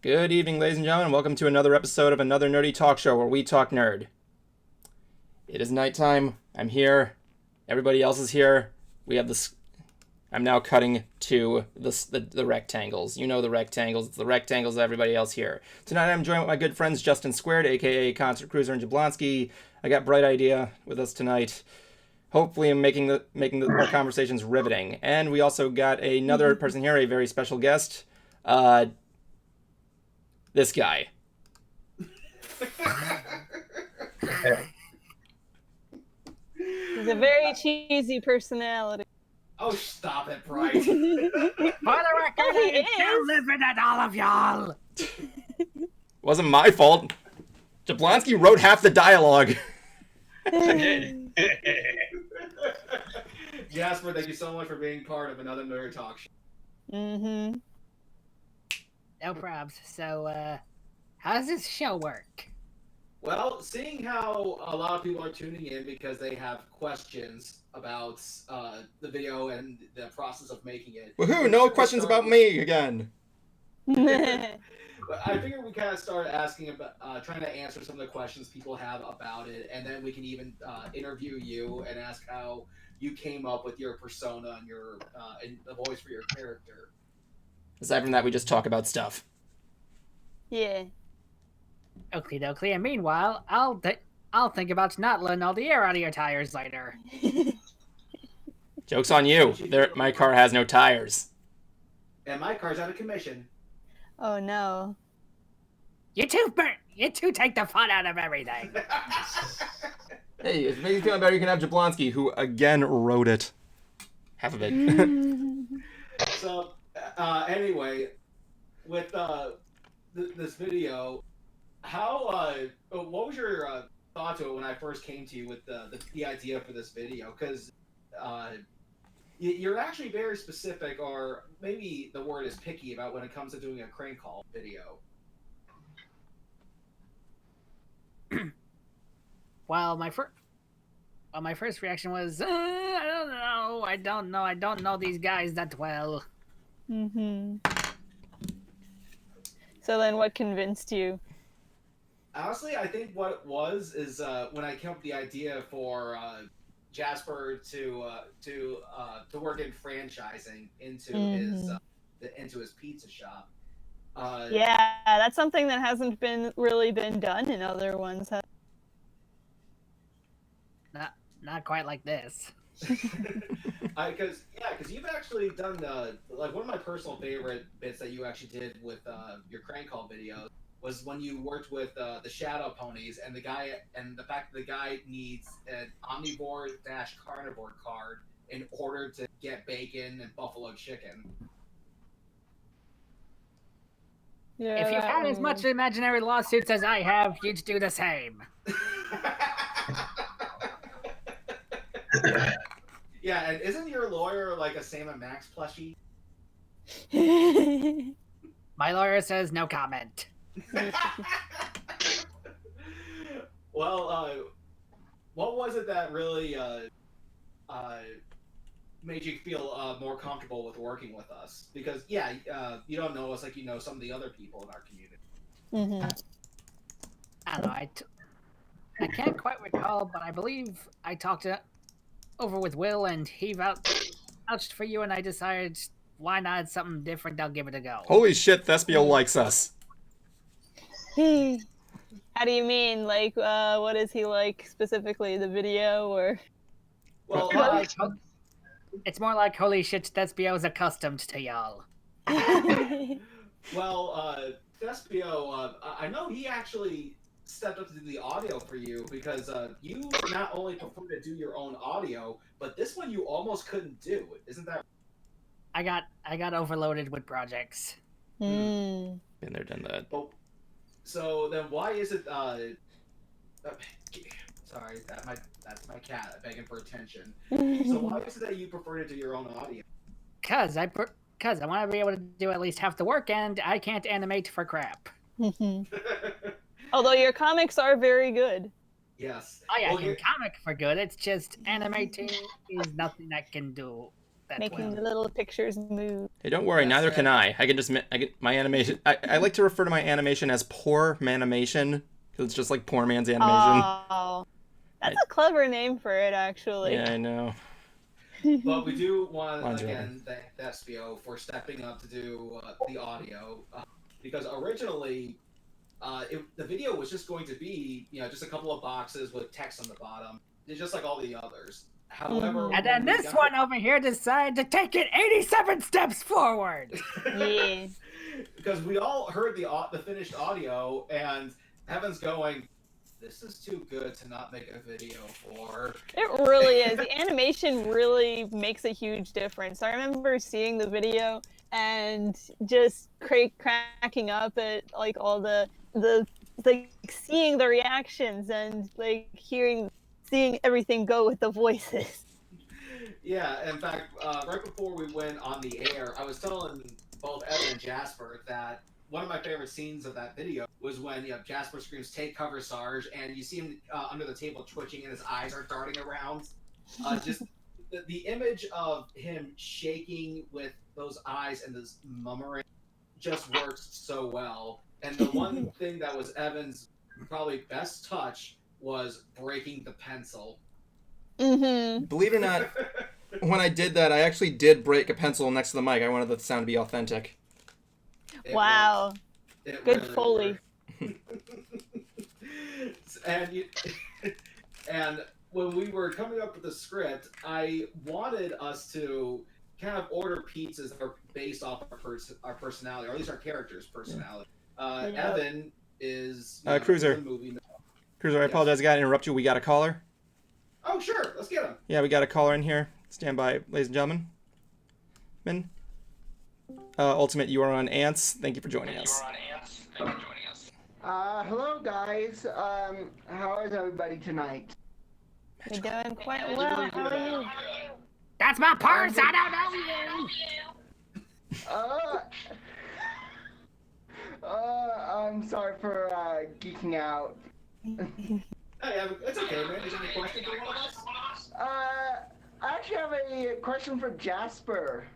Good evening, ladies and gentlemen. Welcome to another episode of Another Nerdy Talk Show where we talk nerd. It is nighttime. I'm here. Everybody else is here. We have this. I'm now cutting to the rectangles. You know the rectangles. It's the rectangles of everybody else here. Tonight I'm joined with my good friends Justin Squared, aka Concert Cruiser, and Jablonski. I got Bright Idea with us tonight. Hopefully I'm making our conversations riveting. And we also got another person here, a very special guest. This guy. He's a very cheesy personality. Oh, stop it, Bright. For the record, I ain't still living at all of y'all. Wasn't my fault. Jablonski wrote half the dialogue. Jasper, thank you so much for being part of another Nerd Talk Show. Mm-hmm. No probs. So, how does this show work? Well, seeing how a lot of people are tuning in because they have questions about the video and the process of making it. Woohoo! No questions about me again. I figured we kind of start asking about, trying to answer some of the questions people have about it, and then we can even interview you and ask how you came up with your persona and your and the voice for your character. Aside from that, we just talk about stuff. Yeah. Oakley dokley. And meanwhile, I'll think about not letting all the air out of your tires later. Joke's on you. My car has no tires. And my car's out of commission. Oh no. You two take the fun out of everything. Hey, if it makes you feel better, you can have Jablonski, who again wrote it. Half of it. So, anyway, with this video, how what was your thought to it when I first came to you with the idea for this video? Because you're actually very specific, or maybe the word is picky, about when it comes to doing a crank call video. Well, my first reaction was, I don't know these guys that well. Mm-hmm. So then what convinced you? Honestly, I think what it was is when I came up with the idea for Jasper to work in franchising into his pizza shop. Yeah, that's something that hasn't really been done in other ones. Not quite like this. Because you've actually done like one of my personal favorite bits that you actually did with your crank call videos was when you worked with the Shadow Ponies and the fact that the guy needs an omnivore-carnivore card in order to get bacon and buffalo chicken. Yeah, If you've had as much imaginary lawsuits as I have, you'd do the same. Yeah, and isn't your lawyer like a Sam and Max plushie? My lawyer says no comment. Well, what was it that really made you feel more comfortable with working with us? Because you don't know us like you know some of the other people in our community. Mm-hmm. I don't know. I can't quite recall, but I believe I talked over with Will, and he vouched for you, and I decided, why not something different? I'll give it a go. Holy shit, Thespio likes us. How do you mean? Like, what is he like specifically? The video, or? Well, it's more like, holy shit, Thespio's accustomed to y'all. well, Thespio, I know he actually stepped up to do the audio for you because you not only prefer to do your own audio, but this one you almost couldn't do. Isn't that? I got overloaded with projects. Been there, done that. Oh, so then why is it? Sorry, that's my cat begging for attention. So why is it that you prefer to do your own audio? Cause I want to be able to do at least half the work, and I can't animate for crap. Although your comics are very good. Yes. Oh yeah, Well, I can comic for good. It's just animating is nothing that can do that Making well. the little pictures move. Hey, don't worry, Yes, neither can and- I can just I get my animation. I like to refer to my animation as poor manimation because it's just like poor man's animation. Oh, that's a clever name for it, actually. Yeah, I know. But we do want Mine's to ready. again thank Despio for stepping up to do the audio because originally the video was just going to be just a couple of boxes with text on the bottom, just like all the others. However, And then this one over here decided to take it 87 steps forward. Yeah. Because we all heard the finished audio, and Evan's going, "This is too good to not make a video for." It really is. The animation really makes a huge difference. I remember seeing the video and just cracking up at like all the like seeing the reactions and like seeing everything go with the voices. Yeah, in fact, right before we went on the air, I was telling both Evan and Jasper that one of my favorite scenes of that video was when Jasper screams, "Take cover, Sarge," and you see him under the table twitching and his eyes are darting around. Just the image of him shaking with those eyes and this murmuring just works so well. And the one thing that was Evan's probably best touch was breaking the pencil. Mm-hmm. Believe it or not, when I did that, I actually did break a pencil next to the mic. I wanted the sound to be authentic. Wow. It Good really Foley. and and when we were coming up with the script, I wanted us to kind of order pizzas that are based off our personality, or at least our character's personality. Evan is Cruiser. the movie. Cruiser, I apologize. I got to interrupt you. We got a caller. Oh, sure. Let's get him. Yeah, we got a caller in here. Stand by, ladies and gentlemen. Ultimate, you are on Ants. Thank you for joining us. Hello guys. How is everybody tonight? You're doing quite well. How are you? That's my purse. I don't know you. I'm sorry for geeking out. Hey, it's okay, man. Is there any question for one of us? I actually have a question for Jasper.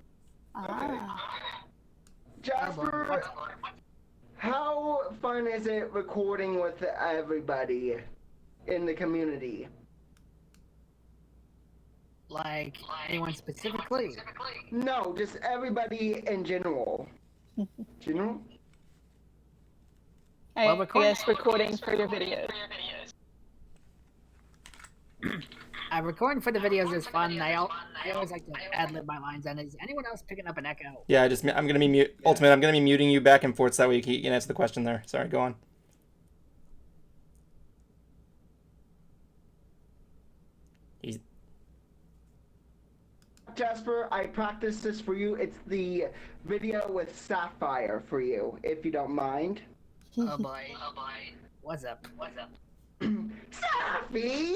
Jasper, how fun is it recording with everybody in the community? Like anyone specifically? No, just everybody in general. General? I guess recording for your videos. Recording for the videos is fun. I always like to ad-lib my lines. And is anyone else picking up an echo? Yeah, I'm gonna be mute. Ultimate, I'm gonna be muting you back and forth so that way you can answer the question there. Sorry, go on. Jasper, I practiced this for you. It's the video with Sapphire for you, if you don't mind. Oh boy. What's up? Sappy!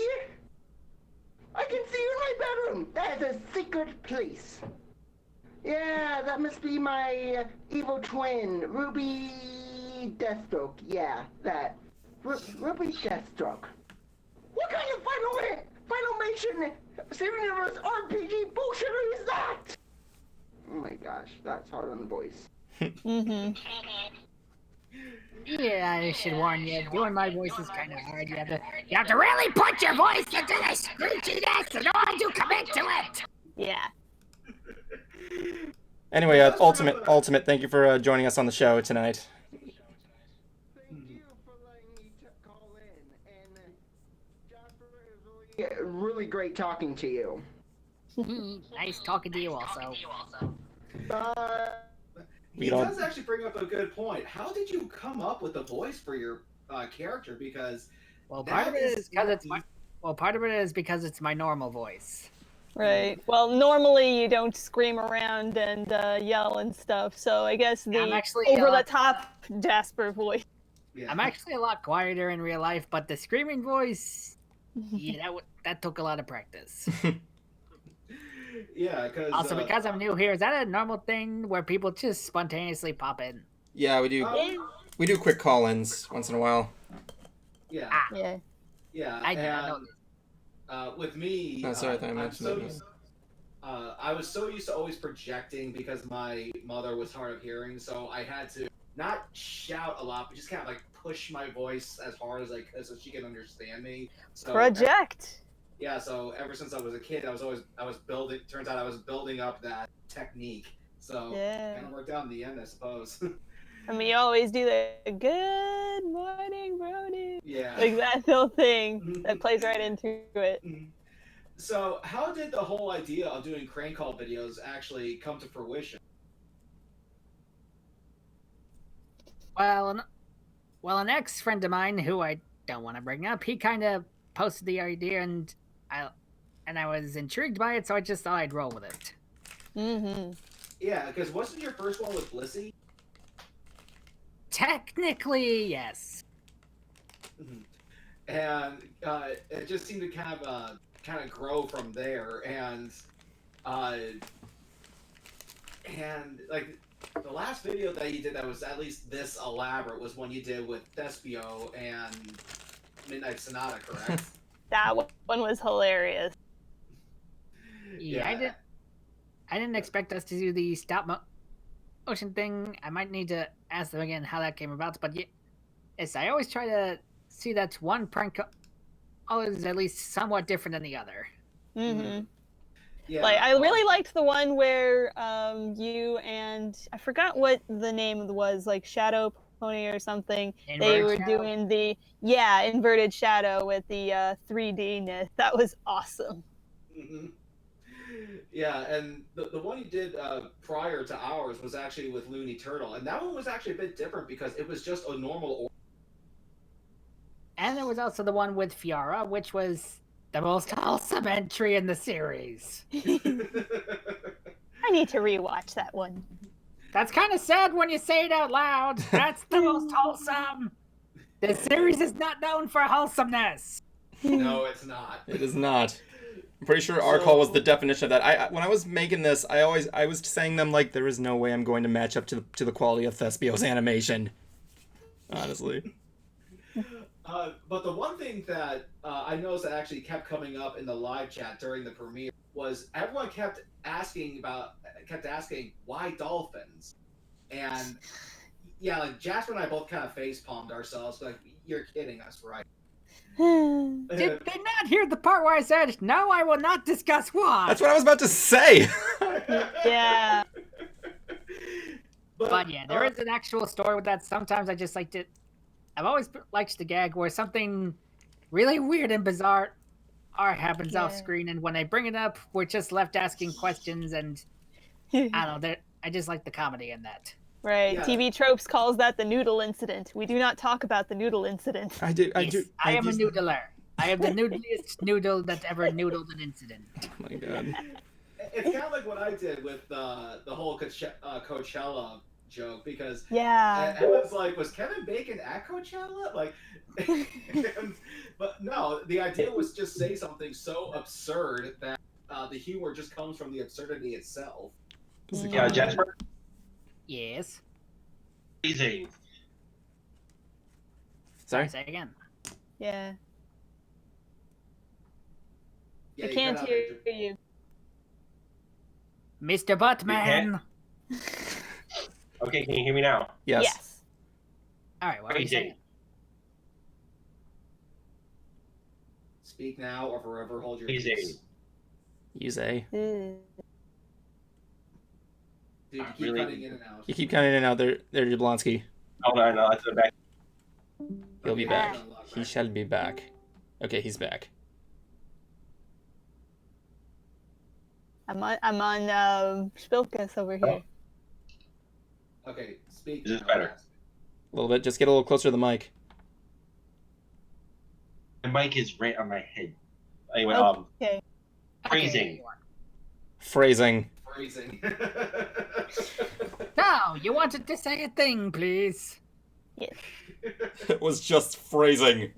I can see you in my bedroom. That is a secret place. Yeah, that must be my evil twin, Ruby Deathstroke. Yeah, that. Ruby Deathstroke. What kind of Finalmation Steven Universe RPG bullshitter is that? Oh my gosh, that's hard on the voice. Mm-hmm. Yeah, I should warn you. Doing my voice is kind of hard. You have to really put your voice into the screechiness in order to commit to it. Yeah. Anyway, Ultimate, thank you for joining us on the show tonight. Thank you for letting me call in, and Jasper, it was really great talking to you. Nice talking to you also. He does actually bring up a good point. How did you come up with the voice for your character? Because part of it is because it's my normal voice. Right. Well, normally you don't scream around and yell and stuff, so I guess the over-the-top Jasper voice. Yeah. I'm actually a lot quieter in real life, but the screaming voice, yeah, that took a lot of practice. Yeah, because I'm new here, is that a normal thing where people just spontaneously pop in? Yeah, we do. We do quick call-ins once in a while. Yeah. Yeah. Yeah, I did not and know this. with me, Oh, sorry, I thought I I'm mentioned so it. used. I was so used to always projecting because my mother was hard of hearing, so I had to not shout a lot, but just kind of like push my voice as hard as I could so she can understand me. So Project. yeah, so ever since I was a kid, I was building. Turns out I was building up that technique. So Yeah. kind of worked out in the end, I suppose. I mean, you always do the good morning, Brody. Yeah. Like that little thing that plays right into it. So how did the whole idea of doing crank call videos actually come to fruition? Well, an ex-friend of mine who I don't want to bring up, he kind of posted the idea, and I was intrigued by it, so I just thought I'd roll with it. Mm-hmm. Yeah, because wasn't your first one with Blissey? Technically, yes. And it just seemed to kind of grow from there, and like the last video that you did that was at least this elaborate was one you did with Thespio and Midnight Sonata, correct? That one was hilarious. Yeah, I didn't expect us to do the stop motion thing. I might need to ask them again how that came about, but yes, I always try to see that one prank always at least somewhat different than the other. Mm-hmm. Yeah. Like I really liked the one where you and I forgot what the name was, like Shadow Pony or something. They were doing the inverted shadow with the 3D-ness. That was awesome. Mm-hmm. Yeah, and the one you did prior to ours was actually with Looney Turtle, and that one was actually a bit different because it was just a normal. And there was also the one with Fiora, which was the most wholesome entry in the series. I need to rewatch that one. That's kind of sad when you say it out loud. That's the most wholesome. The series is not known for wholesomeness. No, it's not. It is not. I'm pretty sure our call was the definition of that. I when I was making this, I was saying them like there is no way I'm going to match up to the quality of Thespio's animation. Honestly. But the one thing that I noticed that actually kept coming up in the live chat during the premiere was everyone kept asking why dolphins, and yeah, like Jasper and I both kind of face palmed ourselves like you're kidding us, right? Did they not hear the part where I said, no, I will not discuss why? That's what I was about to say. Yeah. But yeah, there is an actual story with that. Sometimes I just like to... I've always liked the gag where something really weird and bizarre happens off screen, and when I bring it up, we're just left asking questions, and I don't know, I just like the comedy in that. Right. Yeah. TV Tropes calls that the noodle incident. We do not talk about the noodle incident. I do. I am a noodler. I am the noodliest noodle that ever noodled an incident. Oh my god. It's kind of like what I did with the whole Coachella joke, because everyone's like, was Kevin Bacon at Coachella? Like, but no, the idea was just say something so absurd that the humor just comes from the absurdity itself. Yeah, Jasper? Yes? Easy. Sorry? Say again. Yeah. Yeah, I can't hear you. Mr. Buttman! Okay, can you hear me now? Yes. Alright, what are you saying? Speak now or forever hold your Easy. peace. Use a. Dude, you keep Really? cutting in and out. You keep cutting in and out there, Jablonski. Hold on, I'll go back. He'll be Okay, back. I'm gonna He shall be back. Okay, he's back. I'm on Spilkus over here. Okay, speak. Is this now. better? A little bit. Just get a little closer to the mic. The mic is right on my head. Anyway, Okay. phrasing. Phrasing. Phrasing. No, you wanted to say a thing, please. It was just phrasing.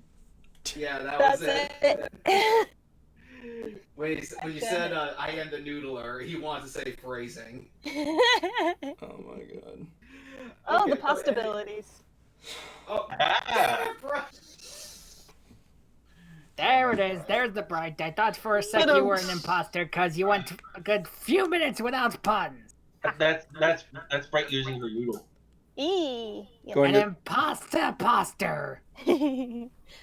Yeah, that That's was it. When you said I am the noodler, he wanted to say phrasing. Oh my god. Oh, Okay, the possibilities. Oh, Ah! There it is. There's the bright. I thought for a sec you were an imposter because you went a good few minutes without puns. That's Bright using her noodle. An imposter.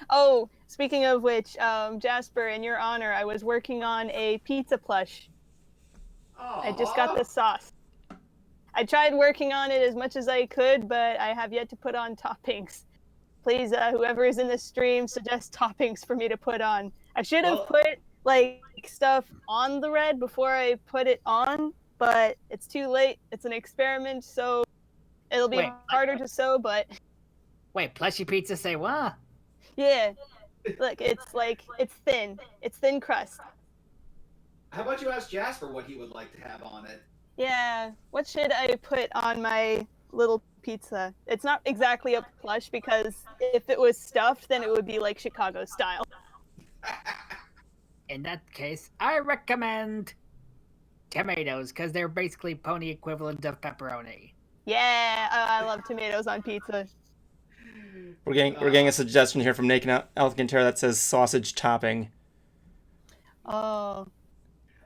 Oh, speaking of which, Jasper, in your honor, I was working on a pizza plush. I just got the sauce. I tried working on it as much as I could, but I have yet to put on toppings. Please, whoever is in the stream, suggest toppings for me to put on. I should have put like stuff on the red before I put it on, but it's too late. It's an experiment, so it'll be harder to sew, but... Wait, plushy pizza say what? Yeah. Look, it's thin. It's thin crust. How about you ask Jasper what he would like to have on it? Yeah. What should I put on my little pizza? It's not exactly a plush because if it was stuffed, then it would be like Chicago style. In that case, I recommend tomatoes because they're basically pony equivalent of pepperoni. Yeah, I love tomatoes on pizza. We're getting a suggestion here from Naked Alcantara that says sausage topping. Oh.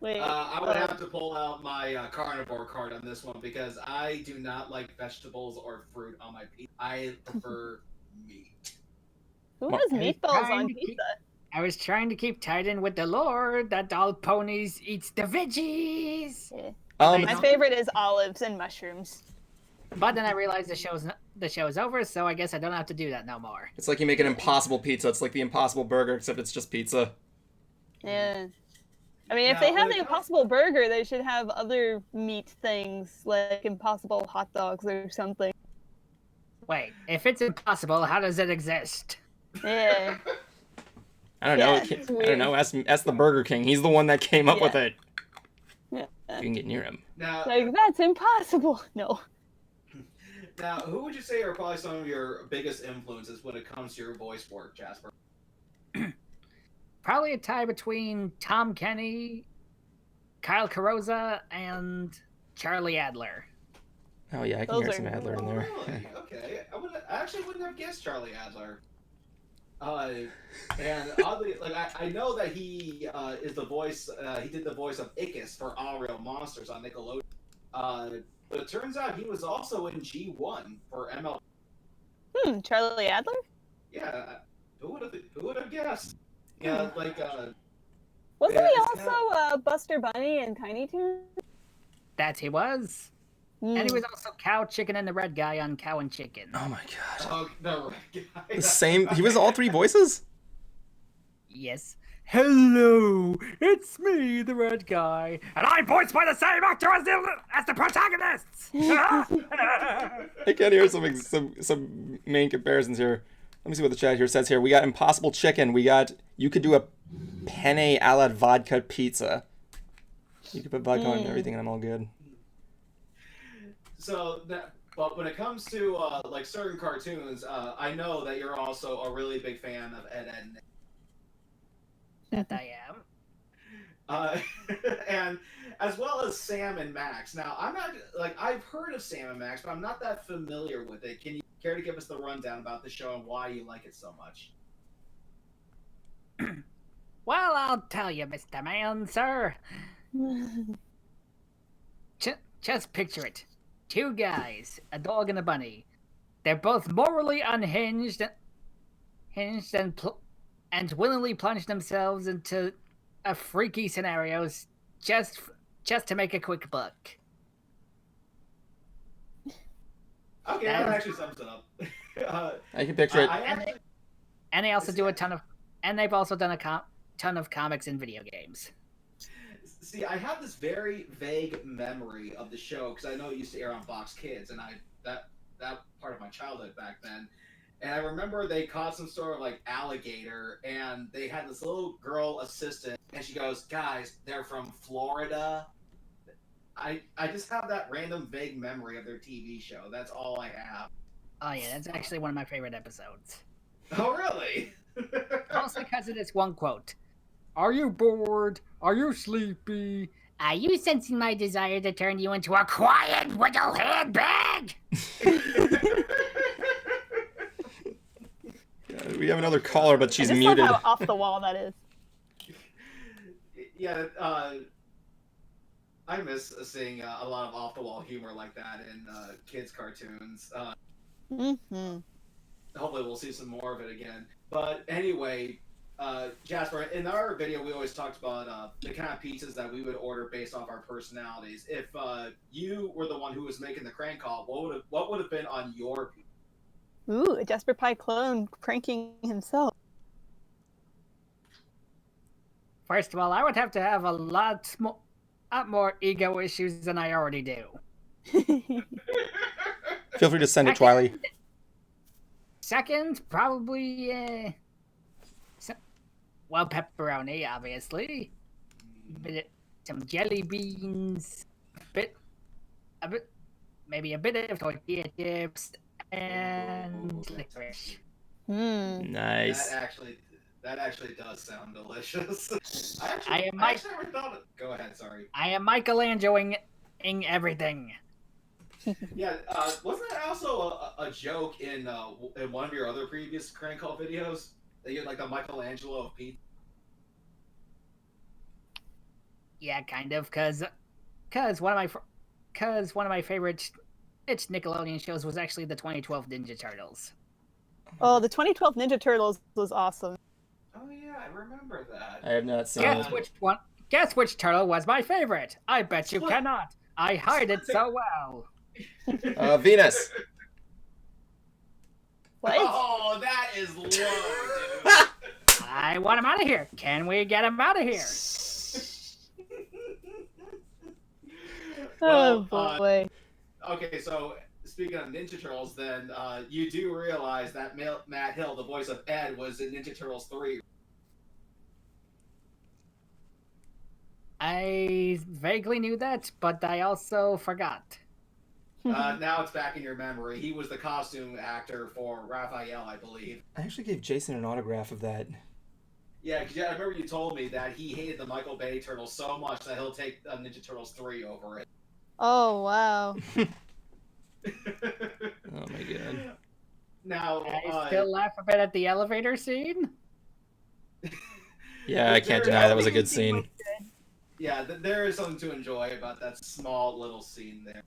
Wait. I would have to pull out my carnivore card on this one because I do not like vegetables or fruit on my pizza. I prefer meat. Who has meatballs on pizza? I was trying to keep tied in with the lore that all ponies eats the veggies. Yeah. My favorite is olives and mushrooms. But then I realized the show's over, so I guess I don't have to do that no more. It's like you make an impossible pizza. It's like the Impossible Burger, except it's just pizza. Yeah. I mean, if they have the Impossible Burger, they should have other meat things, like Impossible hot dogs or something. Wait, if it's impossible, how does it exist? Yeah. I don't know. I don't know. Ask the Burger King. He's the one that came up with it. Yeah. You can get near him. Now, like, that's impossible. No. Now, who would you say are probably some of your biggest influences when it comes to your voice work, Jasper? Probably a tie between Tom Kenny, Kyle Carosa, and Charlie Adler. Oh yeah, I can hear some Adler in there. Really? Okay. I actually wouldn't have guessed Charlie Adler. And oddly, like I know that he is the voice. He did the voice of N.T.S for All Real Monsters on Nickelodeon. But it turns out he was also in G1 for ML. Charlie Adler? Yeah. Who would have guessed? Yeah, like wasn't he also Buster Bunny and Tiny Toons? That he was. And he was also Cow, Chicken, and the Red Guy on Cow and Chicken. Oh my gosh. Oh, the Red Guy. The same. He was all three voices? Yes. Hello, it's me, the Red Guy, and I'm voiced by the same actor as the protagonists. I can hear some main comparisons here. Let me see what the chat here says here. We got Impossible Chicken. We got, you could do a penne alla vodka pizza. You could put vodka on everything and I'm all good. So, but when it comes to like certain cartoons, I know that you're also a really big fan of Ed, Edd n That I am. And as well as Sam and Max. Now, I'm not, like, I've heard of Sam and Max, but I'm not that familiar with it. Can you care to give us the rundown about the show and why you like it so much? Well, I'll tell you, Mr. Man, sir. Just picture it. Two guys, a dog and a bunny. They're both morally unhinged and willingly plunge themselves into a freaky scenarios just to make a quick buck. Okay, that actually sums it up. I can picture it. And they also do a ton of, and they've also done a ton of comics and video games. See, I have this very vague memory of the show because I know it used to air on Fox Kids, and that part of my childhood back then. And I remember they caught some sort of like alligator, and they had this little girl assistant, and she goes, "Guys, they're from Florida." I just have that random vague memory of their TV show. That's all I have. Oh yeah, that's actually one of my favorite episodes. Oh really? Also because of this one quote. Are you bored? Are you sleepy? Are you sensing my desire to turn you into a quiet little handbag? We have another caller, but she's I just muted. love how off the wall that is. Yeah, I miss seeing a lot of off-the-wall humor like that in kids' cartoons. Mm-hmm. Hopefully we'll see some more of it again. But anyway, Jasper, in our video we always talked about the kind of pizzas that we would order based off our personalities. If you were the one who was making the crank call, what would have been on your pizza? Ooh, a Jasper Pie clone pranking himself. First of all, I would have to have a lot more ego issues than I already do. Feel free to send it, Twiley. Second, probably, well, pepperoni, obviously. Some jelly beans, maybe a bit of tortilla chips, and licorice. Nice. That actually does sound delicious. I actually never thought of... Go ahead, sorry. I am Michelangeloing everything. Yeah, wasn't that also a joke in one of your other previous crank call videos? That you had like the Michelangelo of pizza? Yeah, kind of, cause one of my favorite Nickelodeon shows was actually the 2012 Ninja Turtles. Oh, the 2012 Ninja Turtles was awesome. Oh yeah, I remember that. I have not seen Guess which turtle was my favorite? I bet you cannot. I hide it so well. Venus. What? Oh, that is low, dude. I want him out of here. Can we get him out of here? Oh boy. Okay, so speaking of Ninja Turtles, then you do realize that Matt Hill, the voice of Ed, was in Ninja Turtles 3. I vaguely knew that, but I also forgot. Now it's back in your memory. He was the costume actor for Raphael, I believe. I actually gave Jason an autograph of that. Yeah, because I remember you told me that he hated the Michael Bay Turtles so much that he'll take Ninja Turtles 3 over it. Oh wow. Oh my god. Now, I still laugh a bit at the elevator scene. Yeah, I can't deny that was a good scene. Yeah, there is something to enjoy about that small little scene there.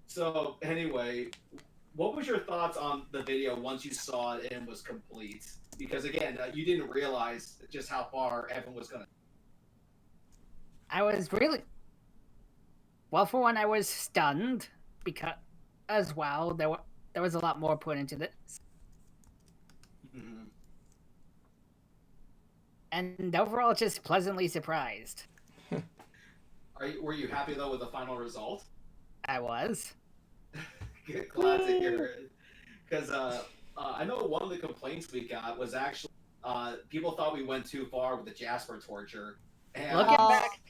So anyway, what was your thoughts on the video once you saw it and was complete? Because again, you didn't realize just how far Evan was gonna. I was really... Well, for one, I was stunned, because, as well, there was a lot more put into this. Mm-hmm. And overall, just pleasantly surprised. Were you happy though with the final result? I was. Glad to hear it. Because I know one of the complaints we got was actually people thought we went too far with the Jasper torture. And, Looking back...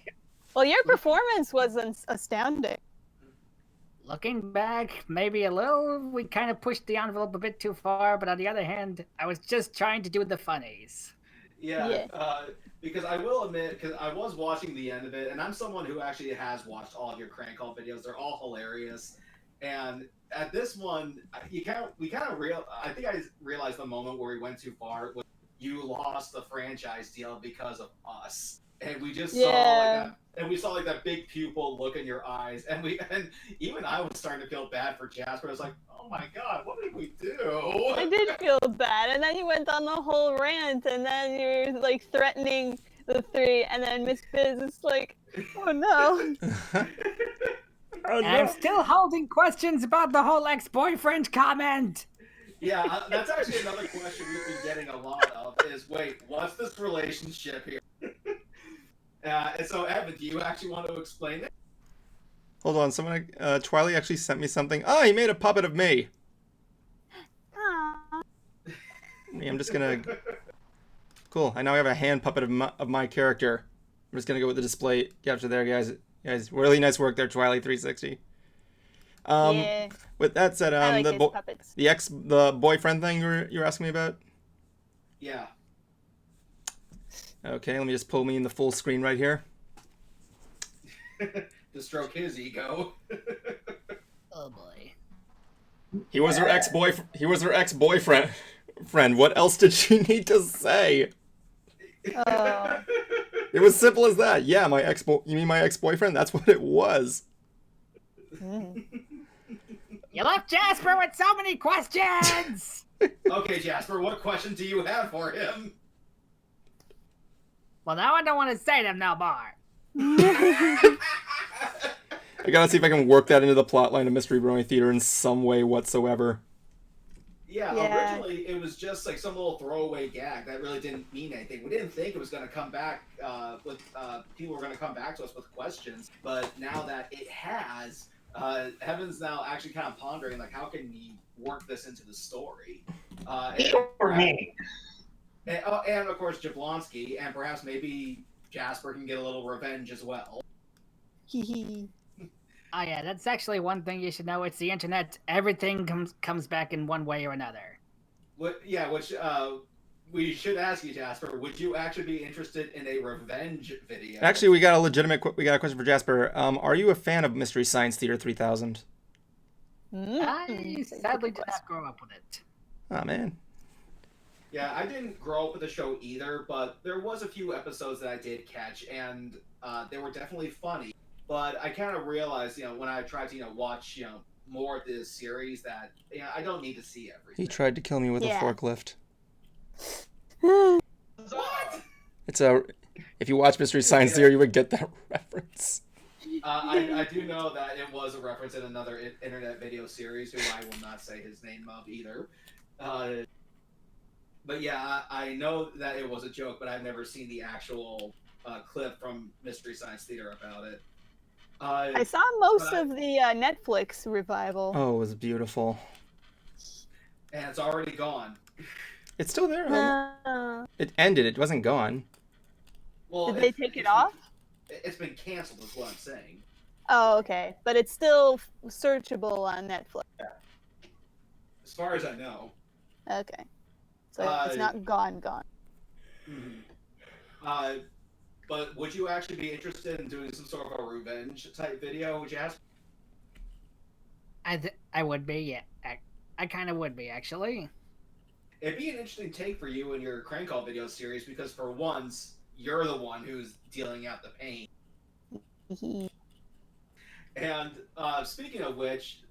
Well, your performance was astounding. Looking back, maybe a little, we kind of pushed the envelope a bit too far, but on the other hand, I was just trying to do the funnies. Yeah. Because I will admit, because I was watching the end of it, and I'm someone who actually has watched all of your crank call videos. They're all hilarious. And at this one, I think I realized the moment where we went too far was you lost the franchise deal because of us. And we just saw like that, and we saw like that big pupil look in your eyes, and even I was starting to feel bad for Jasper. I was like, "Oh my god, what did we do?" I did feel bad, and then you went on the whole rant, and then you're like threatening the three, and then Miss Biz is like, "Oh no." Oh, no. I'm still holding questions about the whole ex-boyfriend comment. Yeah, that's actually another question we've been getting a lot of. Is wait, what's this relationship here? And so, Evan, do you actually want to explain it? Hold on, someone, Twiley actually sent me something. Oh, he made a puppet of me. Aww. I'm just gonna... Cool, I now have a hand puppet of my character. I'm just gonna go with the display capture there, guys. Guys, really nice work there, Twiley360. Yeah. With that said, I like his puppets. the boyfriend thing you were asking me about? Yeah. Okay, let me just pull me in the full screen right here. To stroke his ego. Oh boy. He was her ex-boyfriend friend. What else did she need to say? Oh. It was simple as that. Yeah, you mean my ex-boyfriend? That's what it was. Mm. You left Jasper with so many questions! Okay, Jasper, what question do you have for him? Well, now I don't want to say them no more. I gotta see if I can work that into the plotline of Mystery Brewing Theater in some way whatsoever. Yeah, originally it was just like some little throwaway gag that really didn't mean anything. We didn't think it was going to come back with people were going to come back to us with questions, but now that it has, Heaven's now actually kind of pondering like how can we work this into the story. For me. And of course Jablonski, and perhaps maybe Jasper can get a little revenge as well. Oh yeah, that's actually one thing you should know. It's the internet. Everything comes back in one way or another. Which we should ask you, Jasper. Would you actually be interested in a revenge video? Actually, we got a question for Jasper. Are you a fan of Mystery Science Theater 3000? I sadly did not grow up with it. Oh man. Yeah, I didn't grow up with the show either, but there was a few episodes that I did catch, and they were definitely funny. But I kind of realized, when I tried to, watch, more of this series that, I don't need to see everything. He tried to kill me with a forklift. What? If you watch Mystery Science Theater, you would get that reference. I do know that it was a reference in another internet video series, who I will not say his name of either. But yeah, I know that it was a joke, but I've never seen the actual clip from Mystery Science Theater about it. I saw most of the Netflix revival. Oh, it was beautiful. And it's already gone. It's still there. It ended. It wasn't gone. Well, did they take it off? It's been canceled, is what I'm saying. Oh, okay. But it's still searchable on Netflix. Yeah. As far as I know. Okay. So it's not gone. Mm-hmm. But would you actually be interested in doing some sort of a revenge type video, would you ask? I would be, yeah. I kind of would be, actually. It'd be an interesting take for you in your Crank Call video series, because for once, you're the one who's dealing out the pain. And speaking of which,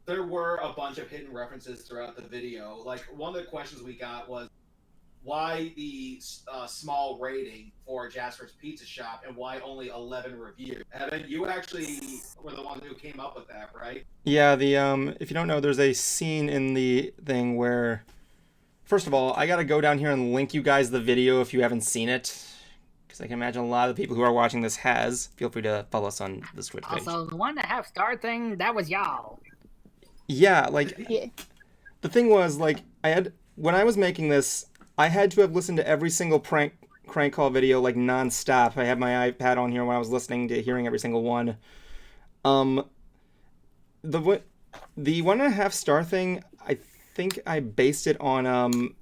there were a bunch of hidden references throughout the video. Like, one of the questions we got was, why the small rating for Jasper's Pizza Shop, and why only 11 reviews? Evan, you actually were the one who came up with that, right? Yeah, if you don't know, there's a scene in the thing where, first of all, I gotta go down here and link you guys the video if you haven't seen it, because I can imagine a lot of the people who are watching this has. Feel free to follow us on the Twitch page. Also, the 1.5 star thing, that was y'all. Yeah, the thing was, when I was making this, I had to have listened to every single crank call video non-stop. I had my iPad on here when I was hearing every single one. The 1.5 star thing, I think I based it on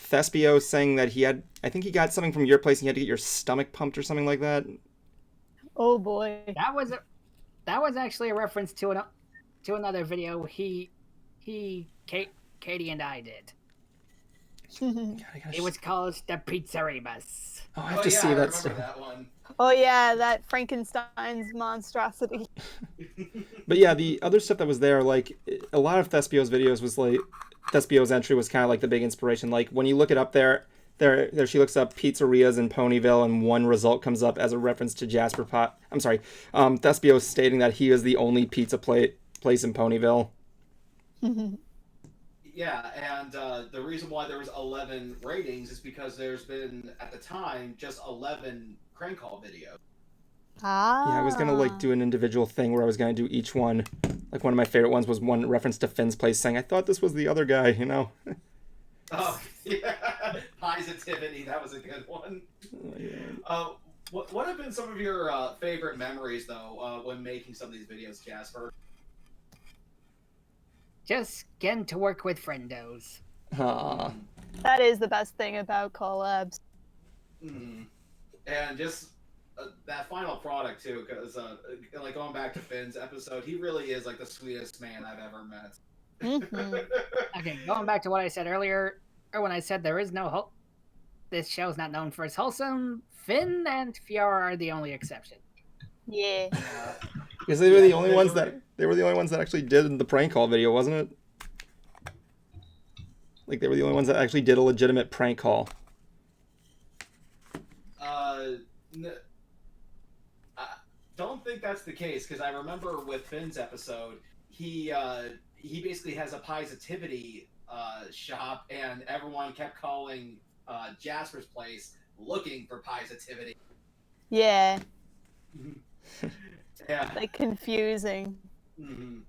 Thespio saying that I think he got something from your place and you had to get your stomach pumped or something like that. Oh boy. That was actually a reference to another video Katie and I did. It was called the Pizza Rebus. Oh, I have to see that stuff. That one. Oh yeah, that Frankenstein's monstrosity. But yeah, the other stuff that was there, a lot of Thespio's videos was Thespio's entry was kind of the big inspiration. When you look it up there she looks up pizzerias in Ponyville, and one result comes up as a reference to Jasper Pie. I'm sorry, Thespio stating that he is the only pizza place in Ponyville. Yeah, and the reason why there was 11 ratings is because there's been, at the time, just 11 Crank Call videos. Yeah, I was gonna do an individual thing where I was gonna do each one. One of my favorite ones was one reference to Finn's place saying, "I thought this was the other guy," Oh, yeah. Positivity, that was a good one. Oh, yeah. What have been some of your favorite memories, though, when making some of these videos, Jasper? Just getting to work with friendos. Aww. That is the best thing about collabs. Mm-hmm. And just that final product, too, because going back to Finn's episode, he really is the sweetest man I've ever met. Okay, going back to what I said earlier, or when I said there is no this show's not known for its wholesome. Finn and Fiora are the only exception. Yeah. Because they were the only ones that actually did the prank call video, wasn't it? Like they were the only ones that actually did a legitimate prank call. I don't think that's the case, because I remember with Finn's episode, he basically has a positivity shop, and everyone kept calling Jasper's place looking for positivity. Yeah. Yeah. Like confusing. Mm-hmm.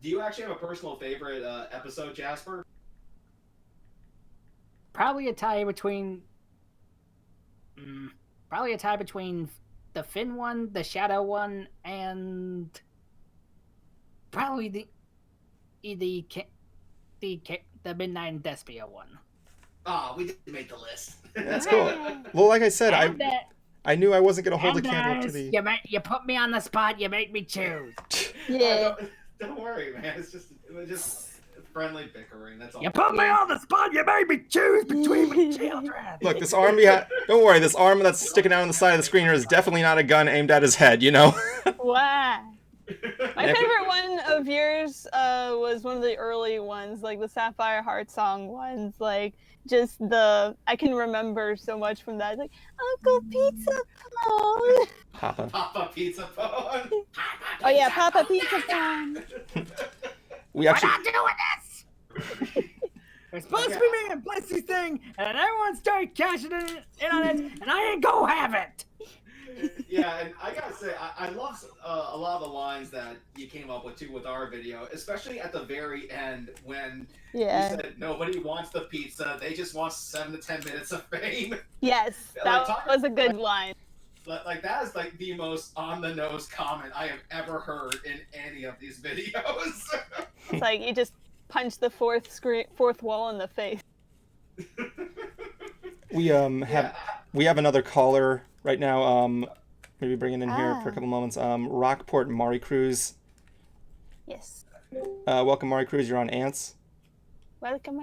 Do you actually have a personal favorite episode, Jasper? Probably a tie between the Finn one, the Shadow one, and probably the Midnight and Despia one. Oh, we didn't make the list. That's cool. Well, like I said, I knew I wasn't gonna hold a candle up to the. You put me on the spot. You made me choose. Yeah. Don't worry, man. It was just friendly bickering. That's all. You put me on the spot. You made me choose between my children. Look, this arm behind. Don't worry, this arm that's sticking out on the side of the screen here is definitely not a gun aimed at his head. You know. Wow. My favorite one of yours was one of the early ones, like the Sapphire Heart Song ones. Like just I can remember so much from that. Like Uncle Pizza Phone. Papa Pizza Phone. Oh yeah, Papa Pizza Phone. We actually. We're not doing this. We're supposed to be making a Blissey thing, and everyone started cashing in on it, and I ain't gonna have it. Yeah, and I gotta say, I love a lot of the lines that you came up with too with our video, especially at the very end when you said nobody wants the pizza, they just want 7 to 10 minutes of fame. Yes, that was a good line. Like that is like the most on the nose comment I have ever heard in any of these videos. It's like you just punched the fourth wall in the face. We have another caller right now. Maybe bring it in here for a couple moments. Rockport Mari Cruz. Yes. Welcome, Mari Cruz. You're on Ants. Welcome.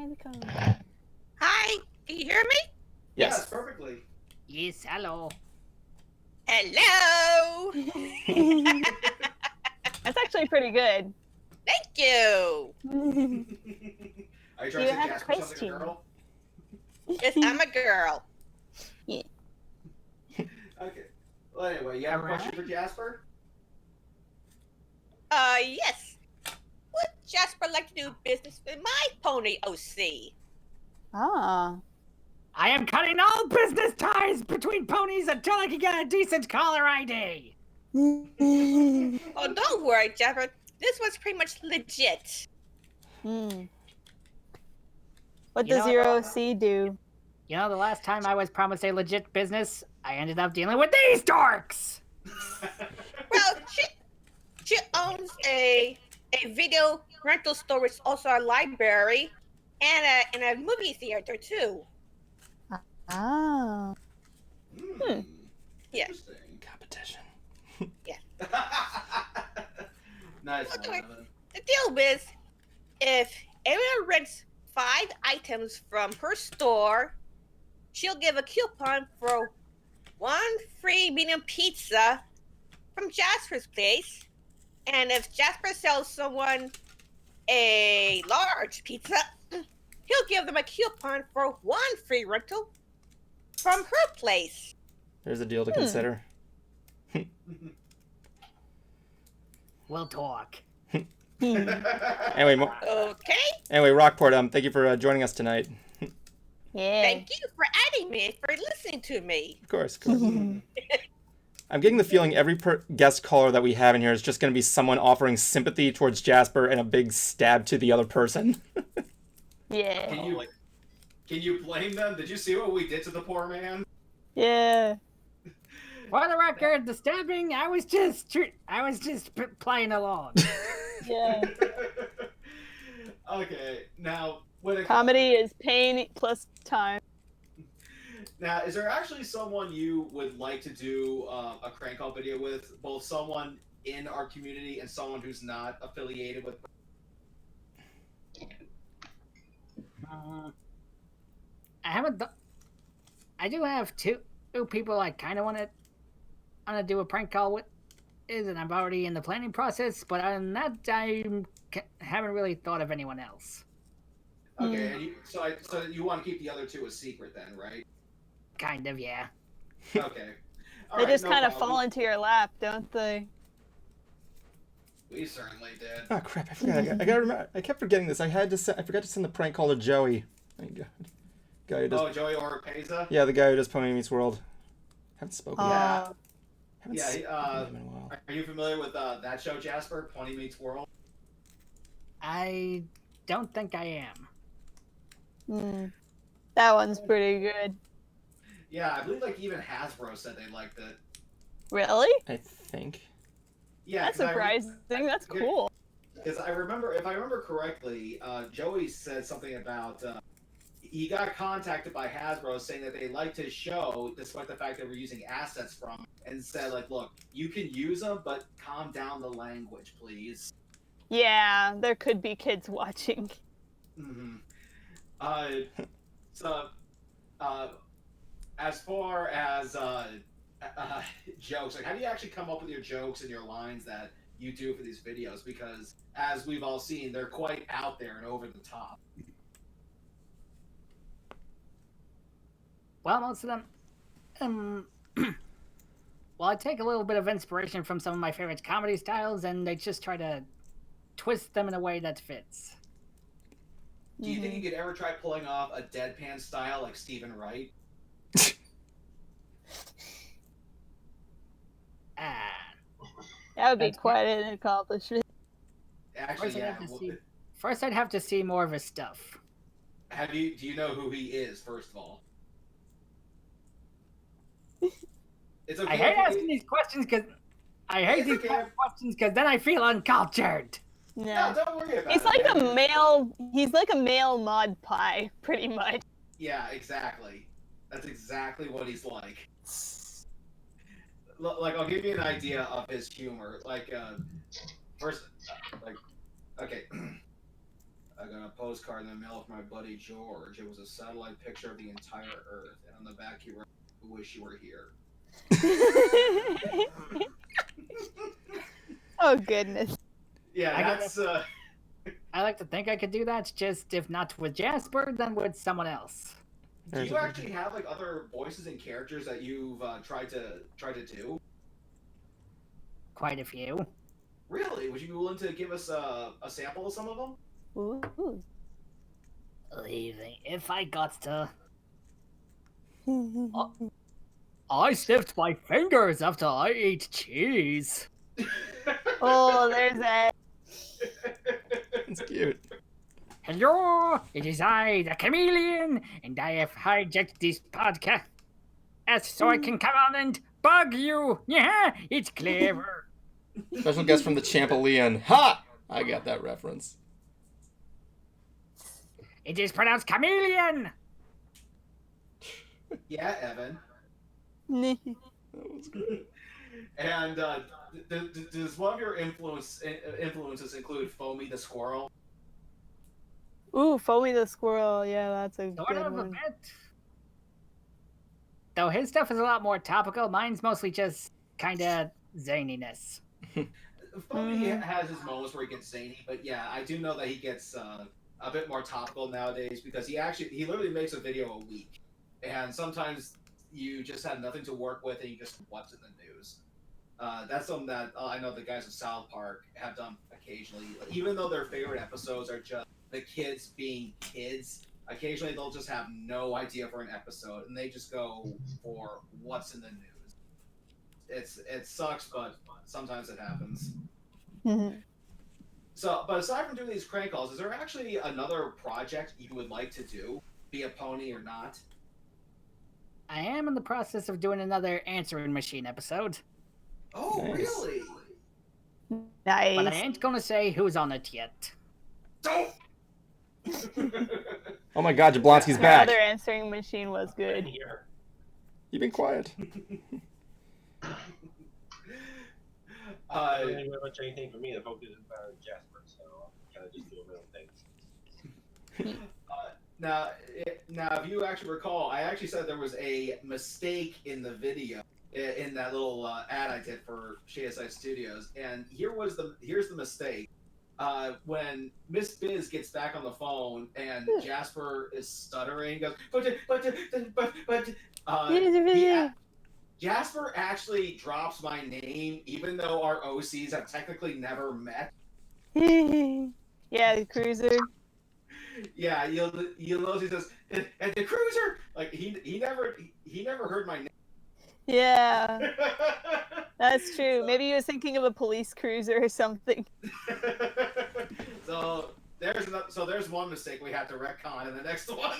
Hi, can you hear me? Yes, perfectly. Yes, hello. Hello. That's actually pretty good. Thank you. Are you trying to say Jasper sounds like a girl? Yes, I'm a girl. Yeah. Okay. Well, anyway, you have a question for Jasper? Yes. Would Jasper like to do business with my pony OC? Ah. I am cutting all business ties between ponies until I can get a decent caller ID. Oh, don't worry, Jasper. This one's pretty much legit. What does your OC do? You know, the last time I was promised a legit business, I ended up dealing with these dorks. Well, she owns a video rental store, which is also a library, and a movie theater too. Oh. Yeah. Competition. Yeah. Nice. Okay. The deal is, if anyone rents 5 items from her store, she'll give a coupon for 1 free medium pizza from Jasper's place. And if Jasper sells someone a large pizza, he'll give them a coupon for 1 free rental from her place. There's a deal to consider. We'll talk. Anyway, Okay. Anyway, Rockport, thank you for joining us tonight. Yeah. Thank you for adding me, for listening to me. Of course. I'm getting the feeling every guest caller that we have in here is just going to be someone offering sympathy towards Jasper and a big stab to the other person. Yeah. Can you blame them? Did you see what we did to the poor man? Yeah. For the record, the stabbing, I was just playing along. Yeah. Okay, now when Comedy is pain plus time. Now, is there actually someone you would like to do a crank call video with? Both someone in our community and someone who's not affiliated with. I haven't. I do have two people I kind of want to do a prank call with, and I'm already in the planning process. But other than that, I haven't really thought of anyone else. Okay, and so you want to keep the other two a secret then, right? Kind of, yeah. Okay. All They right, just no kind of problem. fall into your lap, don't they? We certainly did. Oh crap! I forgot. I gotta remember. I kept forgetting this. I forgot to send the prank call to Joey. Thank God. Guy who does, Oh, Joey Oropeza? yeah, the guy who does Pony Meets World. Haven't spoken. Yeah. Haven't Yeah, spoken to him in a while. Are you familiar with that show, Jasper? Pony Meets World? I don't think I am. That one's pretty good. Yeah, I believe like even Hasbro said they liked it. Really? I think. Yeah, That's surprising. That's cool. Because if I remember correctly, Joey said something about he got contacted by Hasbro saying that they liked his show despite the fact that we're using assets from him, and said like, look, you can use them, but calm down the language, please. Yeah, there could be kids watching. Mm-hmm. So, as far as jokes, like how do you actually come up with your jokes and your lines that you do for these videos? Because as we've all seen, they're quite out there and over the top. Well, most of them. Well, I take a little bit of inspiration from some of my favorite comedy styles, and they just try to twist them in a way that fits. Do you think you could ever try pulling off a deadpan style like Stephen Wright? That would be quite an accomplishment. Actually, First, I'd have to see more of his stuff. Do you know who he is? First of all, it's okay. I hate asking these questions because then I feel uncultured. No, don't worry about it. He's like a male Mod Pie, pretty much. Yeah, exactly. That's exactly what he's like. Like, I'll give you an idea of his humor. Like, first, okay. I got a postcard in the mail from my buddy George. It was a satellite picture of the entire Earth, and on the back he wrote, "I wish you were here." Oh goodness. Yeah, that's. I like to think I could do that. Just if not with Jasper, then with someone else. Do you actually have like other voices and characters that you've tried to do? Quite a few. Really? Would you be willing to give us a sample of some of them? Ooh. Leaving if I got to. I sniffed my fingers after I ate cheese. Oh, there's that. It's cute. Hello, it is I, the chameleon, and I have hijacked this podcast so I can come on and bug you. Yeah, it's clever. Special guest from the Champion. Ha! I got that reference. It is pronounced chameleon. Yeah, Evan. That was good. And does one of your influences include Foamy the Squirrel? Ooh, Foamy the Squirrel. Yeah, that's a Sort good of a one. bit. Though his stuff is a lot more topical. Mine's mostly just kind of zaniness. Foamy has his moments where he gets zany, but yeah, I do know that he gets a bit more topical nowadays because he literally makes a video a week, and sometimes you just have nothing to work with and you just what's in the news. That's something that I know the guys at South Park have done occasionally. Even though their favorite episodes are just the kids being kids, occasionally they'll just have no idea for an episode and they just go for what's in the news. It sucks, but sometimes it happens. So, but aside from doing these crank calls, is there actually another project you would like to do, be a pony or not? I am in the process of doing another answering machine episode. Oh, Nice. really? Nice. But I ain't gonna say who's on it yet. Don't! Oh my God, Jablonski's back. Another answering machine was good. Here. You've been quiet. I don't really much anything for me. The focus is about Jasper, so I'm kind of just doing my own thing. Now, if you actually recall, I actually said there was a mistake in the video in that little ad I did for SHSI Studios, and here's the mistake. When Miss Biz gets back on the phone and Jasper is stuttering, goes, Jasper actually drops my name, even though our OCs have technically never met. Yeah, the cruiser. Yeah, you'll notice he says, and the cruiser, like he never heard my name. Yeah, that's true. Maybe he was thinking of a police cruiser or something. So there's one mistake we have to retcon in the next one.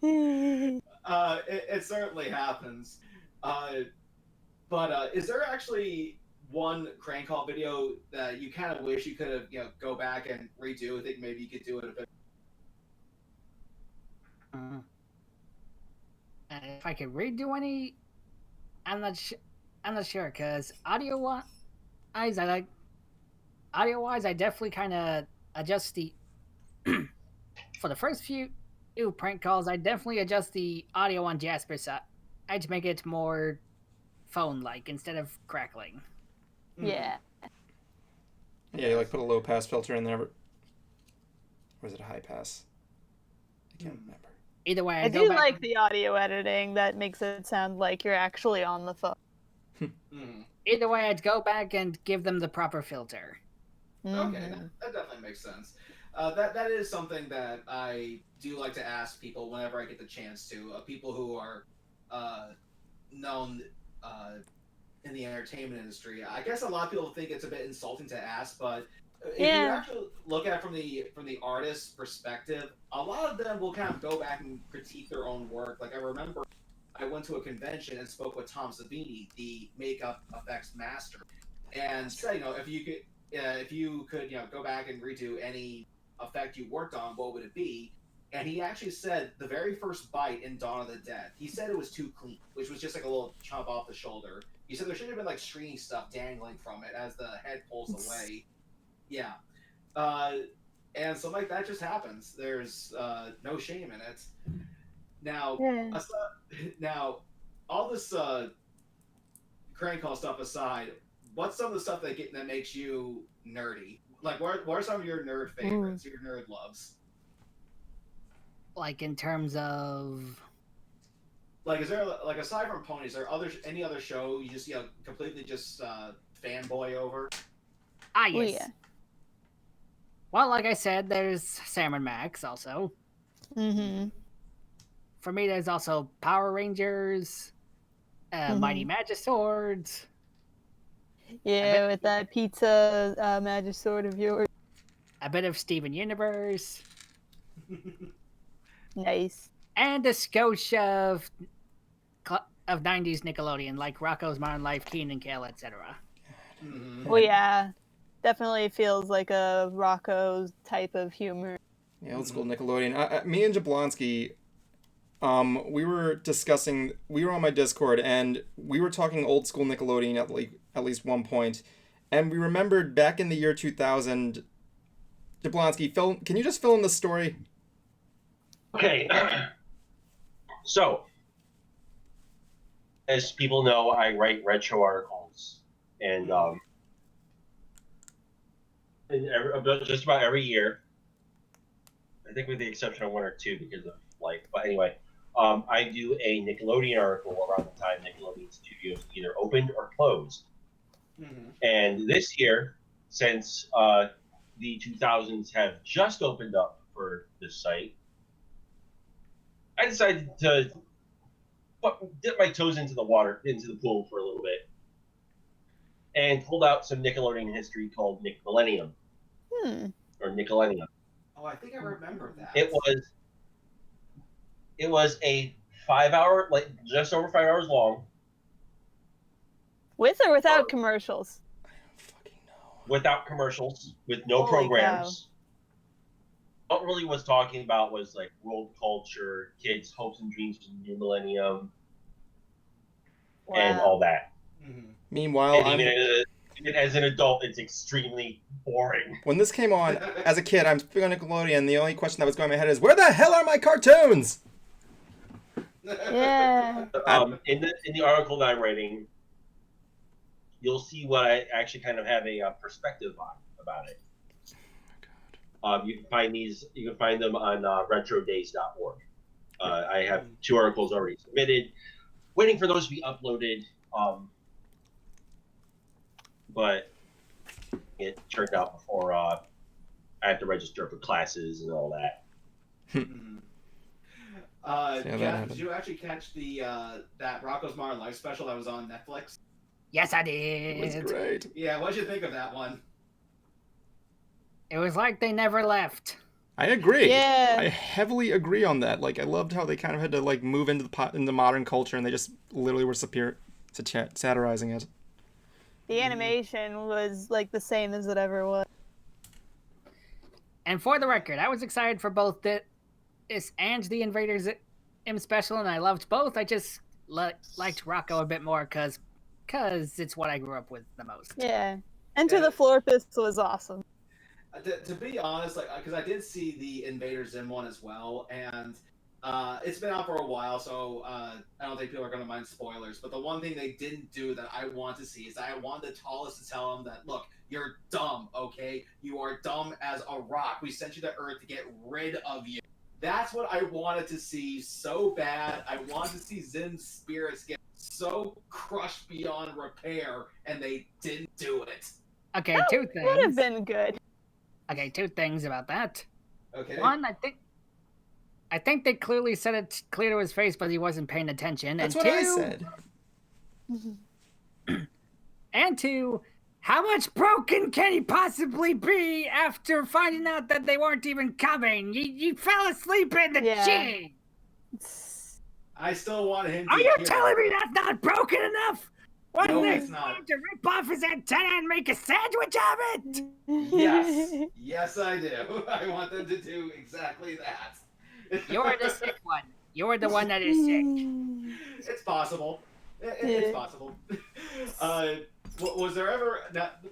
It certainly happens. But is there actually one crank call video that you kind of wish you could have, go back and redo? I think maybe you could do it a bit. If I could redo any, I'm not sure, because audio-wise, I definitely kind of adjust the for the first few prank calls. I definitely adjust the audio on Jasper's side. I'd make it more phone-like instead of crackling. Yeah. Yeah, you like put a low pass filter in there, or is it a high pass? I can't remember. Either way, I do like the audio editing that makes it sound like you're actually on the phone. Either way, I'd go back and give them the proper filter. Okay, that definitely makes sense. That is something that I do like to ask people whenever I get the chance to. People who are known in the entertainment industry. I guess a lot of people think it's a bit insulting to ask, but if you actually look at it from the artist's perspective, a lot of them will kind of go back and critique their own work. Like I remember I went to a convention and spoke with Tom Savini, the makeup effects master, and said, if you could go back and redo any effect you worked on, what would it be? And he actually said the very first bite in Dawn of the Dead, he said it was too clean, which was just like a little chomp off the shoulder. He said there should have been like stringy stuff dangling from it as the head pulls away. Yeah. And something like that just happens. There's no shame in it. Now, now, all this crank call stuff aside, what's some of the stuff that makes you nerdy? Like, what are some of your nerd favorites, your nerd loves? Like in terms of, like, is there like aside from ponies, are any other show you just completely just fanboy over? Yes. Oh, yeah. Well, like I said, there's Sam and Max also. For me, there's also Power Rangers, Mighty Magiswords. Yeah, with that pizza Magisword of yours. A bit of Steven Universe. Nice. And a skosh of 90s Nickelodeon, like Rocko's Modern Life, Keenan and Kel, etc. Oh yeah, definitely feels like a Rocco type of humor. Yeah, old school Nickelodeon. Me and Jablonski, we were on my Discord, and we were talking old school Nickelodeon at least one point, and we remembered back in the year 2000. Jablonski, can you just fill in the story? Okay. So, as people know, I write retro articles, and just about every year, I think with the exception of one or two because of life, but anyway, I do a Nickelodeon article around the time Nickelodeon Studios either opened or closed. And this year, since the 2000s have just opened up for this site, I decided to dip my toes into the pool for a little bit, and pulled out some Nickelodeon history called Nick Millennium, or Nickelodeon. Oh, I think I remember that. It was a 5-hour, just over 5 hours long. With or without commercials? I don't fucking know. Without commercials, with no programs. Cow. What really was talking about was like world culture, kids' hopes and dreams for the new millennium, and all that. Meanwhile, and even And as an adult, it's extremely boring. When this came on, as a kid, I'm on Nickelodeon. The only question that was going in my head is, where the hell are my cartoons? Yeah. In the article that I'm writing, you'll see what I actually kind of have a perspective on about it. You can find them on retrodays.org. I have 2 articles already submitted, waiting for those to be uploaded. But it turned out before I had to register for classes and all that. Did you actually catch the that Rocco's Modern Life special that was on Netflix? Yes, I It was did. great. Yeah, what'd you think of that one? It was like they never left. I agree. Yeah. I heavily agree on that. Like, I loved how they kind of had to like move into into modern culture, and they just literally were satirizing it. The animation was like the same as it ever was. And for the record, I was excited for both this and the Invaders Im special, and I loved both. I just liked Rocco a bit more because it's what I grew up with the most. Yeah. Enter the Floor Pistol was awesome. To be honest, like, because I did see the Invader Zim one as well, and it's been out for a while, so I don't think people are going to mind spoilers. But the one thing they didn't do that I want to see is I wanted Tallest to tell him that, look, you're dumb, okay? You are dumb as a rock. We sent you to Earth to get rid of you. That's what I wanted to see so bad. I wanted to see Zim's spirits get so crushed beyond repair, and they didn't do it. Okay, 2 things. Would have been good. Okay, 2 things about that. Okay. One, I think they clearly said it clear to his face, but he wasn't paying attention. That's and what 2, I said. And 2, how much broken can he possibly be after finding out that they weren't even coming? You fell asleep in the gym. I still want him to Are you hear telling it. me that's not broken enough? Wasn't No, it it's not. time to rip off his antenna and make a sandwich of it? Yes. Yes, I do. I want them to do exactly that. You're the sick one. You're the one that is sick. It's possible. It's possible. Was there ever...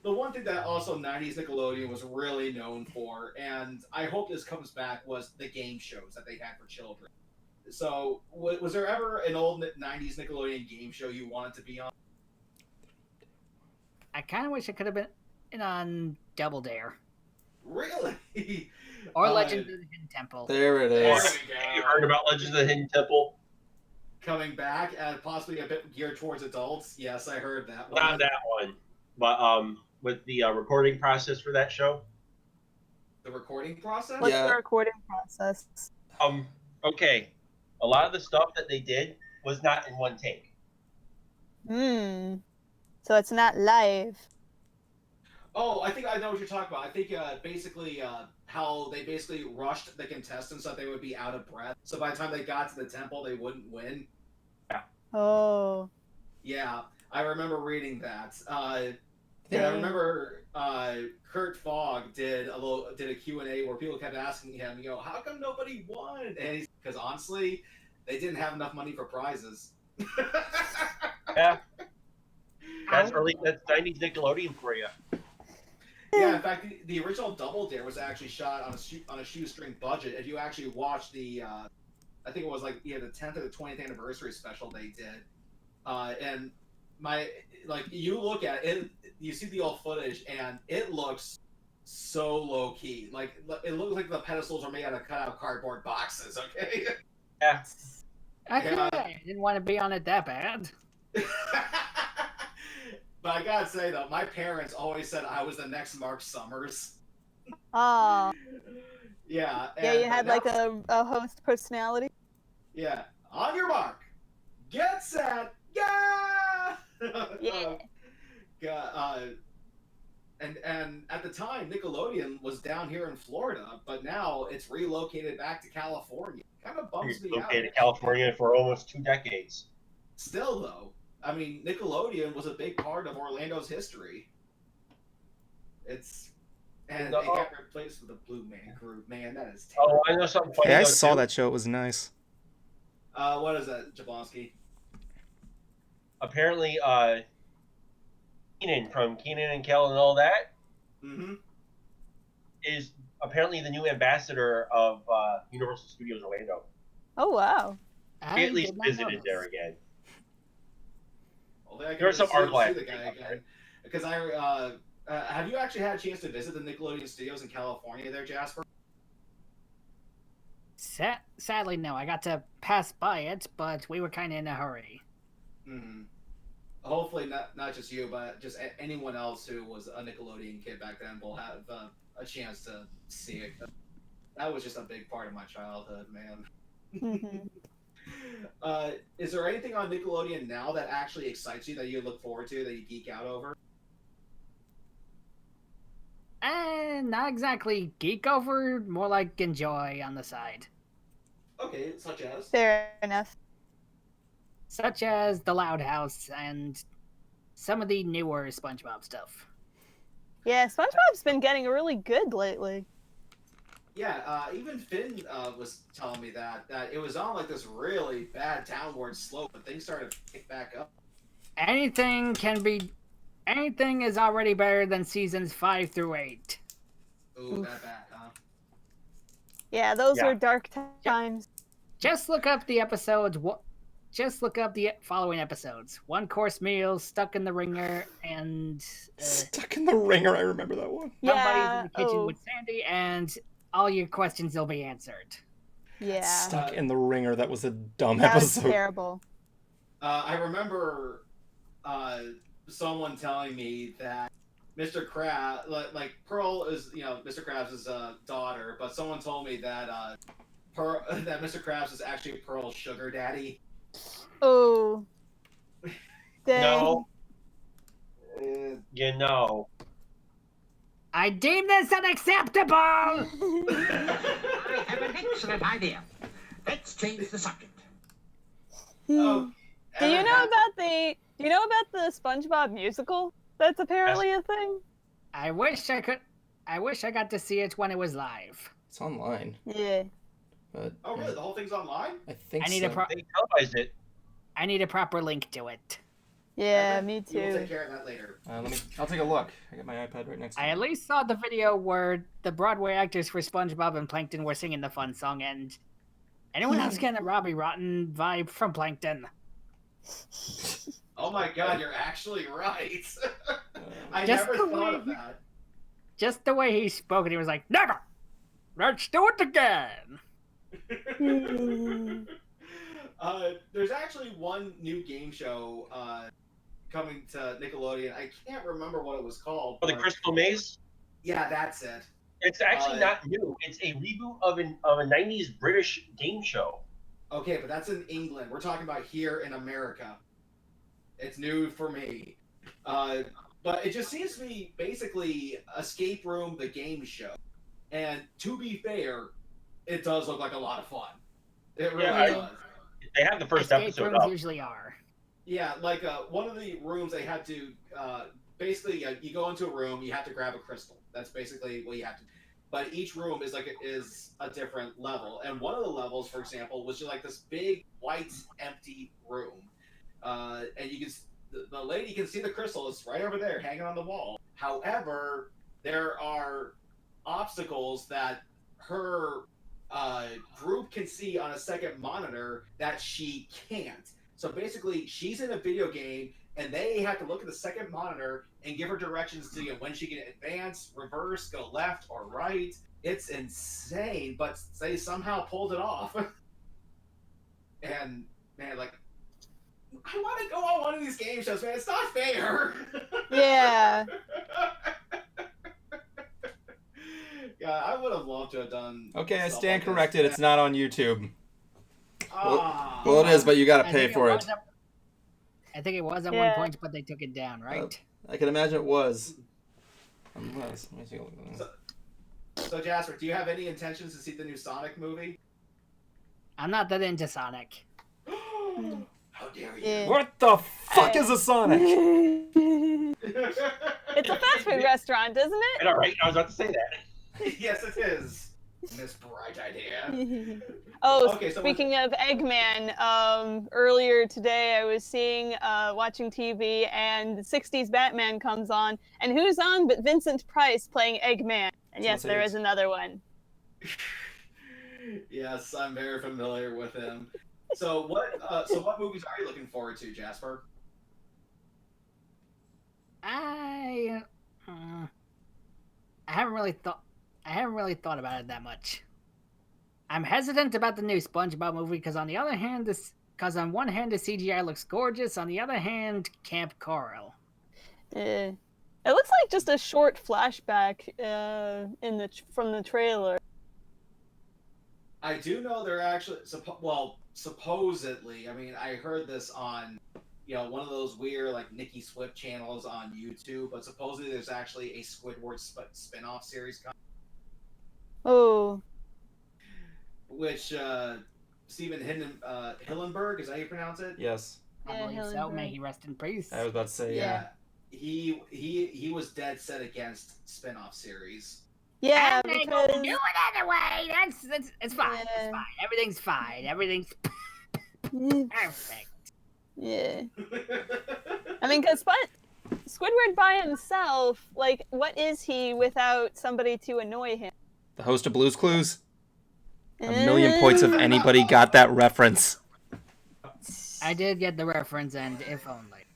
the one thing that also 90s Nickelodeon was really known for, and I hope this comes back, was the game shows that they had for children. So, was there ever an old 90s Nickelodeon game show you wanted to be on? I kind of wish it could have been on Double Dare. Really? Or Legends of the Hidden Temple. There it There is. we go. You heard about Legends of the Hidden Temple? Coming back and possibly a bit geared towards adults. Yes, I heard that one. Not that one, but with the recording process for that show. The recording process? What's Yeah. the recording process? Okay, a lot of the stuff that they did was not in one take. So it's not live. Oh, I think I know what you're talking about. I think basically how they basically rushed the contestants so they would be out of breath. So by the time they got to the temple, they wouldn't win. Oh. Yeah, I remember reading that. And I remember Kurt Fogg did a Q&A where people kept asking him, how come nobody won? And because honestly, they didn't have enough money for prizes. Yeah. That's 90s Nickelodeon for you. Yeah, in fact, the original Double Dare was actually shot on a shoestring budget. If you actually watch the, I think it was like the 10th or the 20th anniversary special they did, and you look at it, you see the old footage, and it looks so low key. Like it looks like the pedestals are made out of cut-out cardboard boxes. Okay. Yeah. I didn't want to be on it that bad. But I gotta say though, my parents always said I was the next Mark Summers. Oh. Yeah. Yeah, you had like a host personality. Yeah. On your mark. Get set. Yeah. Yeah. And at the time, Nickelodeon was down here in Florida, but now it's relocated back to California. Kind of bums me out. Located in California for almost 2 decades. Still though, I mean, Nickelodeon was a big part of Orlando's history. It got replaced with the Blue Man Group. Man, that is terrible. Oh, I know something funny. Hey, I though, saw too. that show. It was nice. What is that, Jablonski? Apparently, Keenan from Keenan and Kel and all that Mm-hmm. is apparently the new ambassador of Universal Studios Orlando. Oh wow. He I at least did not visited notice. there again. Well, I There was some article I see the had to guy read about again. Because have you actually had a chance to visit the Nickelodeon studios in California there, Jasper? Sadly, no. I got to pass by it, but we were kind of in a hurry. Mm-hmm. Hopefully not just you, but just anyone else who was a Nickelodeon kid back then will have a chance to see it. That was just a big part of my childhood, man. Is there anything on Nickelodeon now that actually excites you, that you look forward to, that you geek out over? Not exactly geek over, more like enjoy on the side. Okay, such as? Fair enough. Such as The Loud House and some of the newer SpongeBob stuff. Yeah, SpongeBob's been getting really good lately. Yeah, even Finn was telling me that it was on like this really bad downward slope, but things started to pick back up. Anything is already better than seasons 5 through 8. Ooh, that bad, huh? Yeah, those Yeah. were dark times. Just look up the episodes. Just look up the following episodes: One Course Meals, Stuck in the Ringer, and Stuck in the Ringer. I remember that one. Somebody's in the kitchen with Sandy, and all your questions will be answered. Yeah. Stuck in the Ringer. That was a dumb That was episode. terrible. I remember someone telling me that Mr. Krabs, like Pearl is, Mr. Krabs' daughter, but someone told me that that Mr. Krabs is actually Pearl's sugar daddy. Oh. No. You know. I deem this unacceptable! I have an excellent idea. Let's change the subject. Oh, Do you know about the SpongeBob musical? That's apparently a thing. I wish I got to see it when it was live. It's online. Yeah. But, Oh, really? The whole thing's online? I think I need so. They televised it. I need a proper link to it. Yeah, Evan, me We'll too. take care of that later. I'll take a look. I got my iPad right next to I me. at least saw the video where the Broadway actors for SpongeBob and Plankton were singing the fun song, and anyone else getting a Robbie Rotten vibe from Plankton? Oh my god, you're actually right. I Just never the thought way of that. Just the way he spoke, and he was like, "Never! Let's do it again!" There's actually one new game show coming to Nickelodeon. I can't remember what it was called. Oh, the but- Crystal Maze? Yeah, that's it. It's actually not new. It's a reboot of a 90s British game show. Okay, but that's in England. We're talking about here in America. It's new for me. But it just seems to be basically Escape Room, the game show. And to be fair, it does look like a lot of fun. It really does. They have the first Escape episode rooms up. usually are. Yeah, like one of the rooms they had to basically you go into a room, you have to grab a crystal. That's basically what you have to. But each room is a different level, and one of the levels, for example, was just like this big white empty room, and you can the lady can see the crystal. It's right over there, hanging on the wall. However, there are obstacles that her group can see on a second monitor that she can't. So basically, she's in a video game, and they have to look at the second monitor and give her directions to when she can advance, reverse, go left or right. It's insane, but they somehow pulled it off. And man, like, I want to go on one of these game shows, man. It's not fair. Yeah. Yeah, I would have loved to have done. Okay, I stuff stand like this. corrected. It's not on YouTube. Ah. Well, it is, but you gotta I pay think for it. was I think it was at Yeah. one point, but they took it down, right? I can imagine it was. Unless, let me see what So Jasper, do you have any intentions to see the new Sonic movie? I'm not that into Sonic. How dare you? Yeah. What the fuck is a Sonic? It's a fast food restaurant, isn't I it? know, right? I was about to say that. Yes, it is. Miss Bright Idea. Oh, Okay, so speaking of Eggman, earlier today I was watching TV, and the 60s Batman comes on, and who's on but Vincent Price playing Eggman. And yes, there is another one. Yes, I'm very familiar with him. So what movies are you looking forward to, Jasper? I haven't really thought about it that much. I'm hesitant about the new SpongeBob movie because on one hand the CGI looks gorgeous, on the other hand, Camp Coral. It looks like just a short flashback from the trailer. I do know they're actually supposedly. I mean, I heard this on one of those weird like Nikki Swift channels on YouTube, but supposedly there's actually a Squidward spin-off series coming. Oh. Which Steven Hillenburg, is that how you pronounce it? Yes. I believe so. May he rest in peace. I was about to say, yeah. He was dead set against spin-off series. Yeah, and because do it anyway. It's fine. Yeah. It's fine. Everything's fine. Everything's perfect. Yeah. I mean, because Squidward by himself, like, what is he without somebody to annoy him? The host of Blue's Clues? A million points if anybody got that reference. I did get the reference, and if only.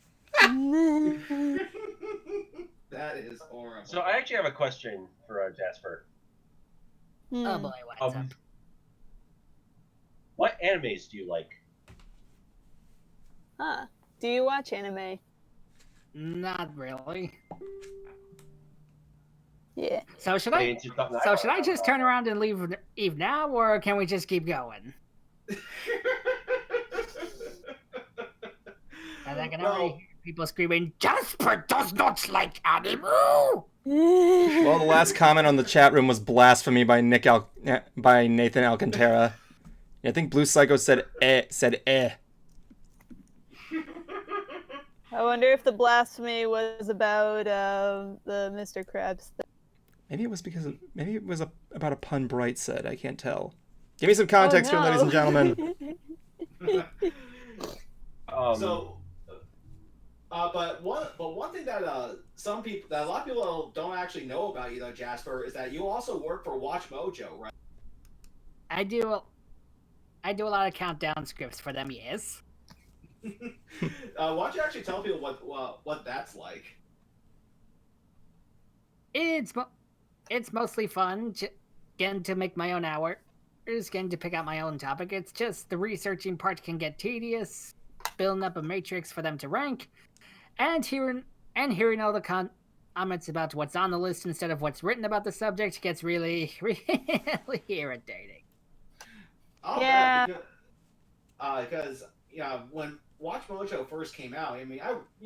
That is horrible. So I actually have a question for Jasper. Oh boy, what's up? What animes do you like? Huh. Do you watch anime? Not really. Yeah. So should I just turn around and leave Eve now, or can we just keep going? And I can already hear people screaming, "Jasper does not like anime!" Well, the last comment on the chat room was blasphemy by Nathan Alcantara. I think Blue Psycho said eh. I wonder if the blasphemy was about the Mr. Krabs thing. Maybe it was about a pun Bright said. I can't tell. Give me some context here, ladies and gentlemen. But one thing that a lot of people don't actually know about you though, Jasper, is that you also work for Watch Mojo, right? I do a lot of countdown scripts for them, yes. Why don't you actually tell people what that's like? It's mostly fun, getting to make my own hours, getting to pick out my own topic. It's just the researching part can get tedious, building up a matrix for them to rank, and hearing all the comments about what's on the list instead of what's written about the subject gets really, really irritating. Oh, yeah. Because when Watch Mojo first came out, I mean,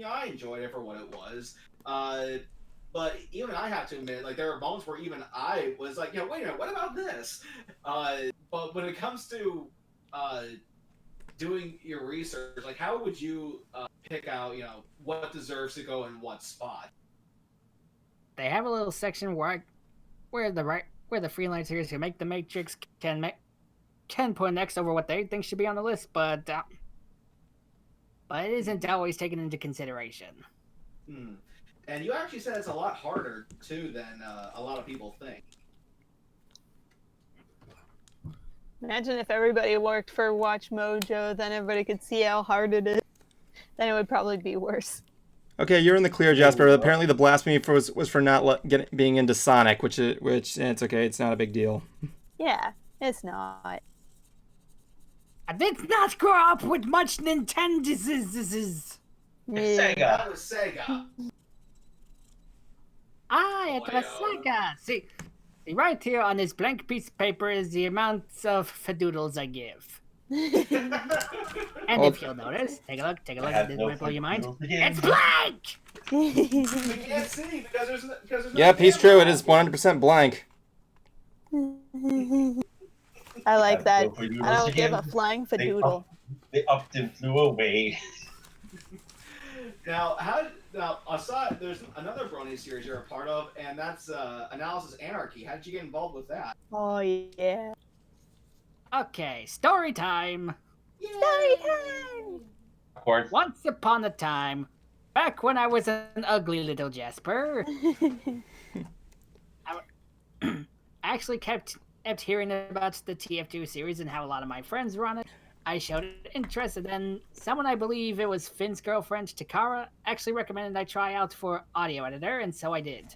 I enjoyed it for what it was. But even I have to admit, like, there were moments where even I was like, wait a minute, what about this? But when it comes to doing your research, like, how would you pick out, what deserves to go in what spot? They have a little section where the freelancers who make the matrix can put next over what they think should be on the list, but it isn't always taken into consideration. And you actually said it's a lot harder, too, than a lot of people think. Imagine if everybody worked for Watch Mojo, then everybody could see how hard it is. Then it would probably be worse. Okay, you're in the clear, Jasper. Apparently the blasphemy was for not being into Sonic, which it's okay. It's not a big deal. Yeah, it's not. I did not grow up with much Nintendo. Sega. That was Sega. It was Sega. See, right here on this blank piece of paper is the amount of fadoodles I give. And if you'll notice, take a look, this might blow your mind. It's blank! We can't see because there's no Yep, he's true. It is 100% blank. I like that. I don't give a flying fadoodle. They upped and flew away. Now, now I saw there's another Brony series you're a part of, and that's Analysis Anarchy. How did you get involved with that? Oh yeah. Okay, story time. Story time. Of course. Once upon a time, back when I was an ugly little Jasper, I actually kept hearing about the TF2 series and how a lot of my friends were on it. I showed interest, and then someone, I believe it was Finn's girlfriend, Takara, actually recommended I try out for audio editor, and so I did.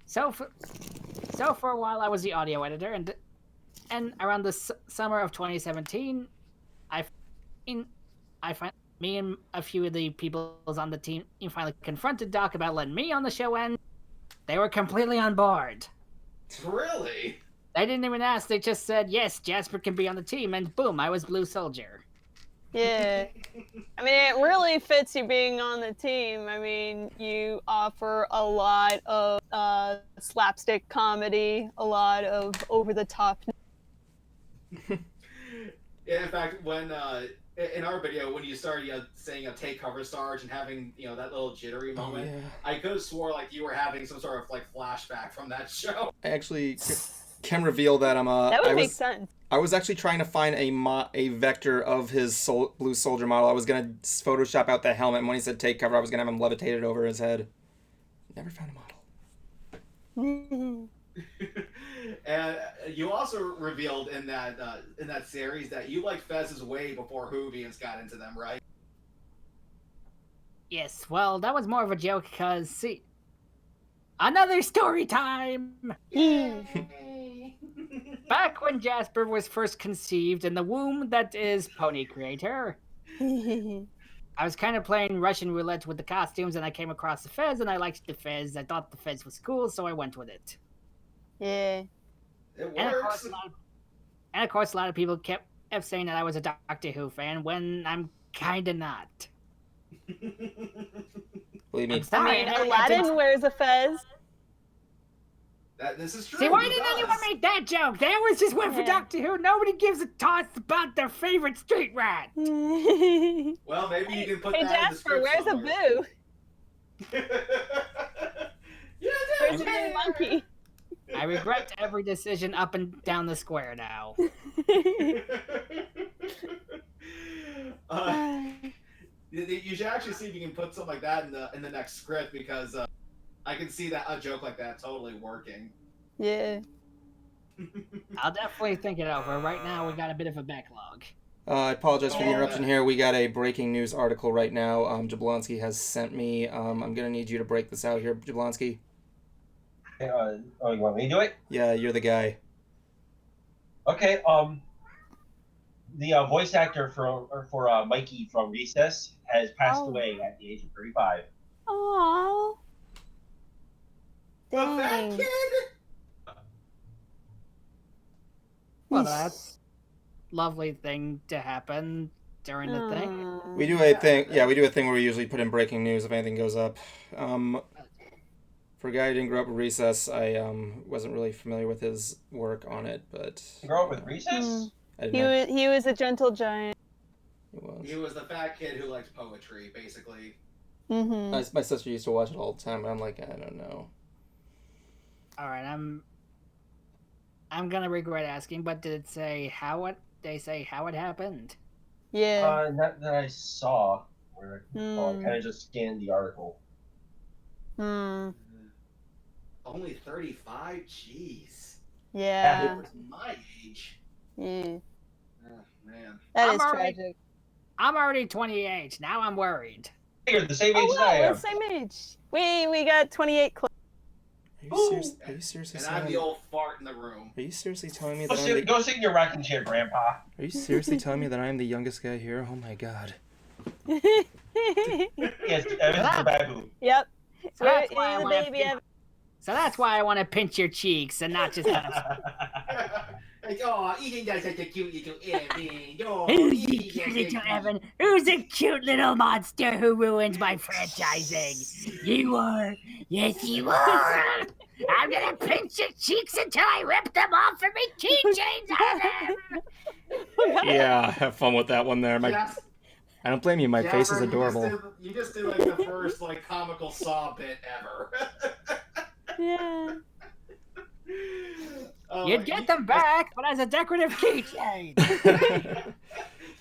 So for a while, I was the audio editor, and around the summer of 2017, me and a few of the people on the team finally confronted Doc about letting me on the show, and they were completely on board. Really? They didn't even ask, they just said, yes, Jasper can be on the team, and boom, I was Blue Soldier. Yeah. I mean, it really fits you being on the team. I mean, you offer a lot of slapstick comedy, a lot of over-the-top. Yeah, in fact, when in our video, when you started saying take cover, Sarge, and having that little jittery moment, I could have swore like you were having some sort of like flashback from that show. I actually can reveal that that would make sense. I was actually trying to find a vector of his Blue Soldier model. I was gonna Photoshop out the helmet, and when he said take cover, I was gonna have him levitated over his head. Never found a model. And you also revealed in that series that you liked Fez's way before Hoovians got into them, right? Yes, well, that was more of a joke, because, see, another story time! Back when Jasper was first conceived in the womb that is Pony Creator, I was kind of playing Russian roulette with the costumes, and I came across the Fez, and I liked the Fez. I thought the Fez was cool, so I went with it. Yeah. It And works. of course, a lot of people kept saying that I was a Doctor Who fan, when I'm kinda not. Believe me. I'm sorry, I mean, Aladdin wears a fez. This is true. See, why he didn't does. anyone make that joke? They always just went for Doctor Who. Nobody gives a toss about their favorite street rat. Well, maybe you can put Hey, that Jasper, in the where's a script boo? Yeah, Where's a monkey? I regret every decision up and down the square now. You should actually see if you can put something like that in the next script, because I can see that a joke like that totally working. Yeah. I'll definitely think it over. Right now, we got a bit of a backlog. I apologize for the interruption here. We got a breaking news article right now. Jablonski has sent me. I'm going to need you to break this out here, Jablonski. You want me to do it? Yeah, you're the guy. Okay. The voice actor for Mikey from Recess has passed away at the age of 35. Aww. A fat Dang. kid? Well, that's a lovely thing to happen during the thing. Aw. We do a thing. Yeah, we do a thing where we usually put in breaking news if anything goes up. For a guy who didn't grow up with Recess, I wasn't really familiar with his work on it, but You grow up with Recess? I didn't know He was a gentle giant. he was. He was the fat kid who liked poetry, basically. Mm-hmm. My sister used to watch it all the time, and I'm like, I don't know. All right, I'm gonna regret asking, but did it say how it? They say how it happened? Yeah. Not that I saw. Where I Hmm. kind of just scanned the article. Hmm. Only 35? Jeez. Yeah. It was my age. Yeah. Oh, man. That I'm is already- tragic. I'm already 28. Now I'm worried. You're the same age Oh as I wow, we're am. the same age. We got 28 clips. Are you seriously And I'm telling the me? old fart in the room. Are you seriously telling me Go that I'm sit, the? go sit in your rocking chair, Grandpa. Are you seriously telling me that I'm the youngest guy here? Oh my god. Yes, Evan's the babu. Yep. So that's why I You're the wanna baby. pinch- So that's why I want to pinch your cheeks and not just. Like, oh, Ethan does such a cute little Evan. Oh, Who's the Ethan cute does little such a- Evan? Who's the cute little monster who ruins my franchising? You are. Yes, you are. I'm gonna pinch your cheeks until I rip them off and make keychains out of them. Yeah, have fun with that one there. Yes. I don't blame you. My face is Jasper, adorable. You just did like the first like comical saw bit ever. Yeah. You'd get them back, but as a decorative keychain.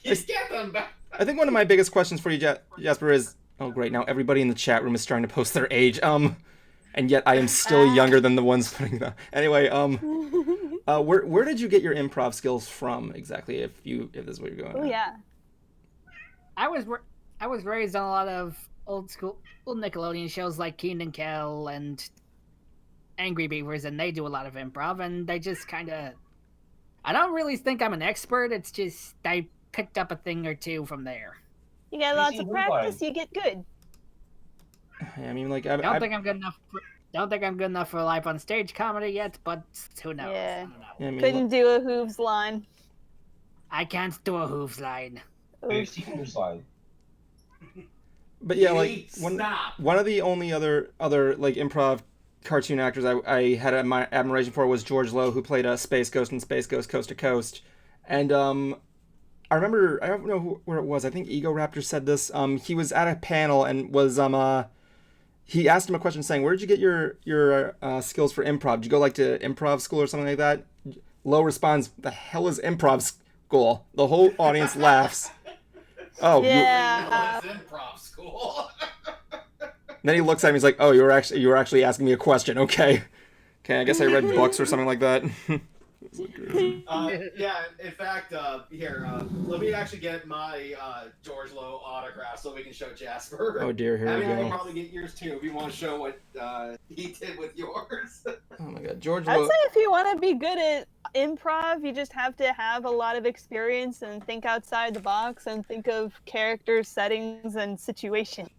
You get them back. I think one of my biggest questions for you, Jasper, is oh great, now everybody in the chat room is trying to post their age. And yet I am still younger than the ones putting them. Anyway, where did you get your improv skills from exactly? If this is what you're going. Oh yeah. I was raised on a lot of old Nickelodeon shows like Keen and Kel and Angry Beavers, and they do a lot of improv, and they just kind of. I don't really think I'm an expert. It's just I picked up a thing or two from there. You get lots of practice, you get good. I mean, like, Don't think I'm good enough for live on stage comedy yet, but who knows? Yeah. I don't know. I mean, Couldn't do a hooves line. I can't do a hooves line. I've seen your slide. But yeah, like Stop. one of the only other like improv cartoon actors I had my admiration for was George Lowe, who played a Space Ghost in Space Ghost Coast to Coast. And I remember, I don't know where it was. I think Ego Raptor said this. He was at a panel and was he asked him a question saying, "Where did you get your skills for improv? Did you go like to improv school or something like that?" Lowe responds, "The hell is improv school?" The whole audience laughs. Oh, yeah. That's improv school. Then he looks at me. He's like, "Oh, you were actually asking me a question. Okay, I guess I read books or something like that." Yeah, in fact, here, let me actually get my George Lowe autograph so we can show Jasper. Oh dear, here we I go. will probably get yours too if you want to show what he did with yours. Oh my God, George I'd Lowe. say if you want to be good at improv, you just have to have a lot of experience and think outside the box and think of characters, settings, and situations.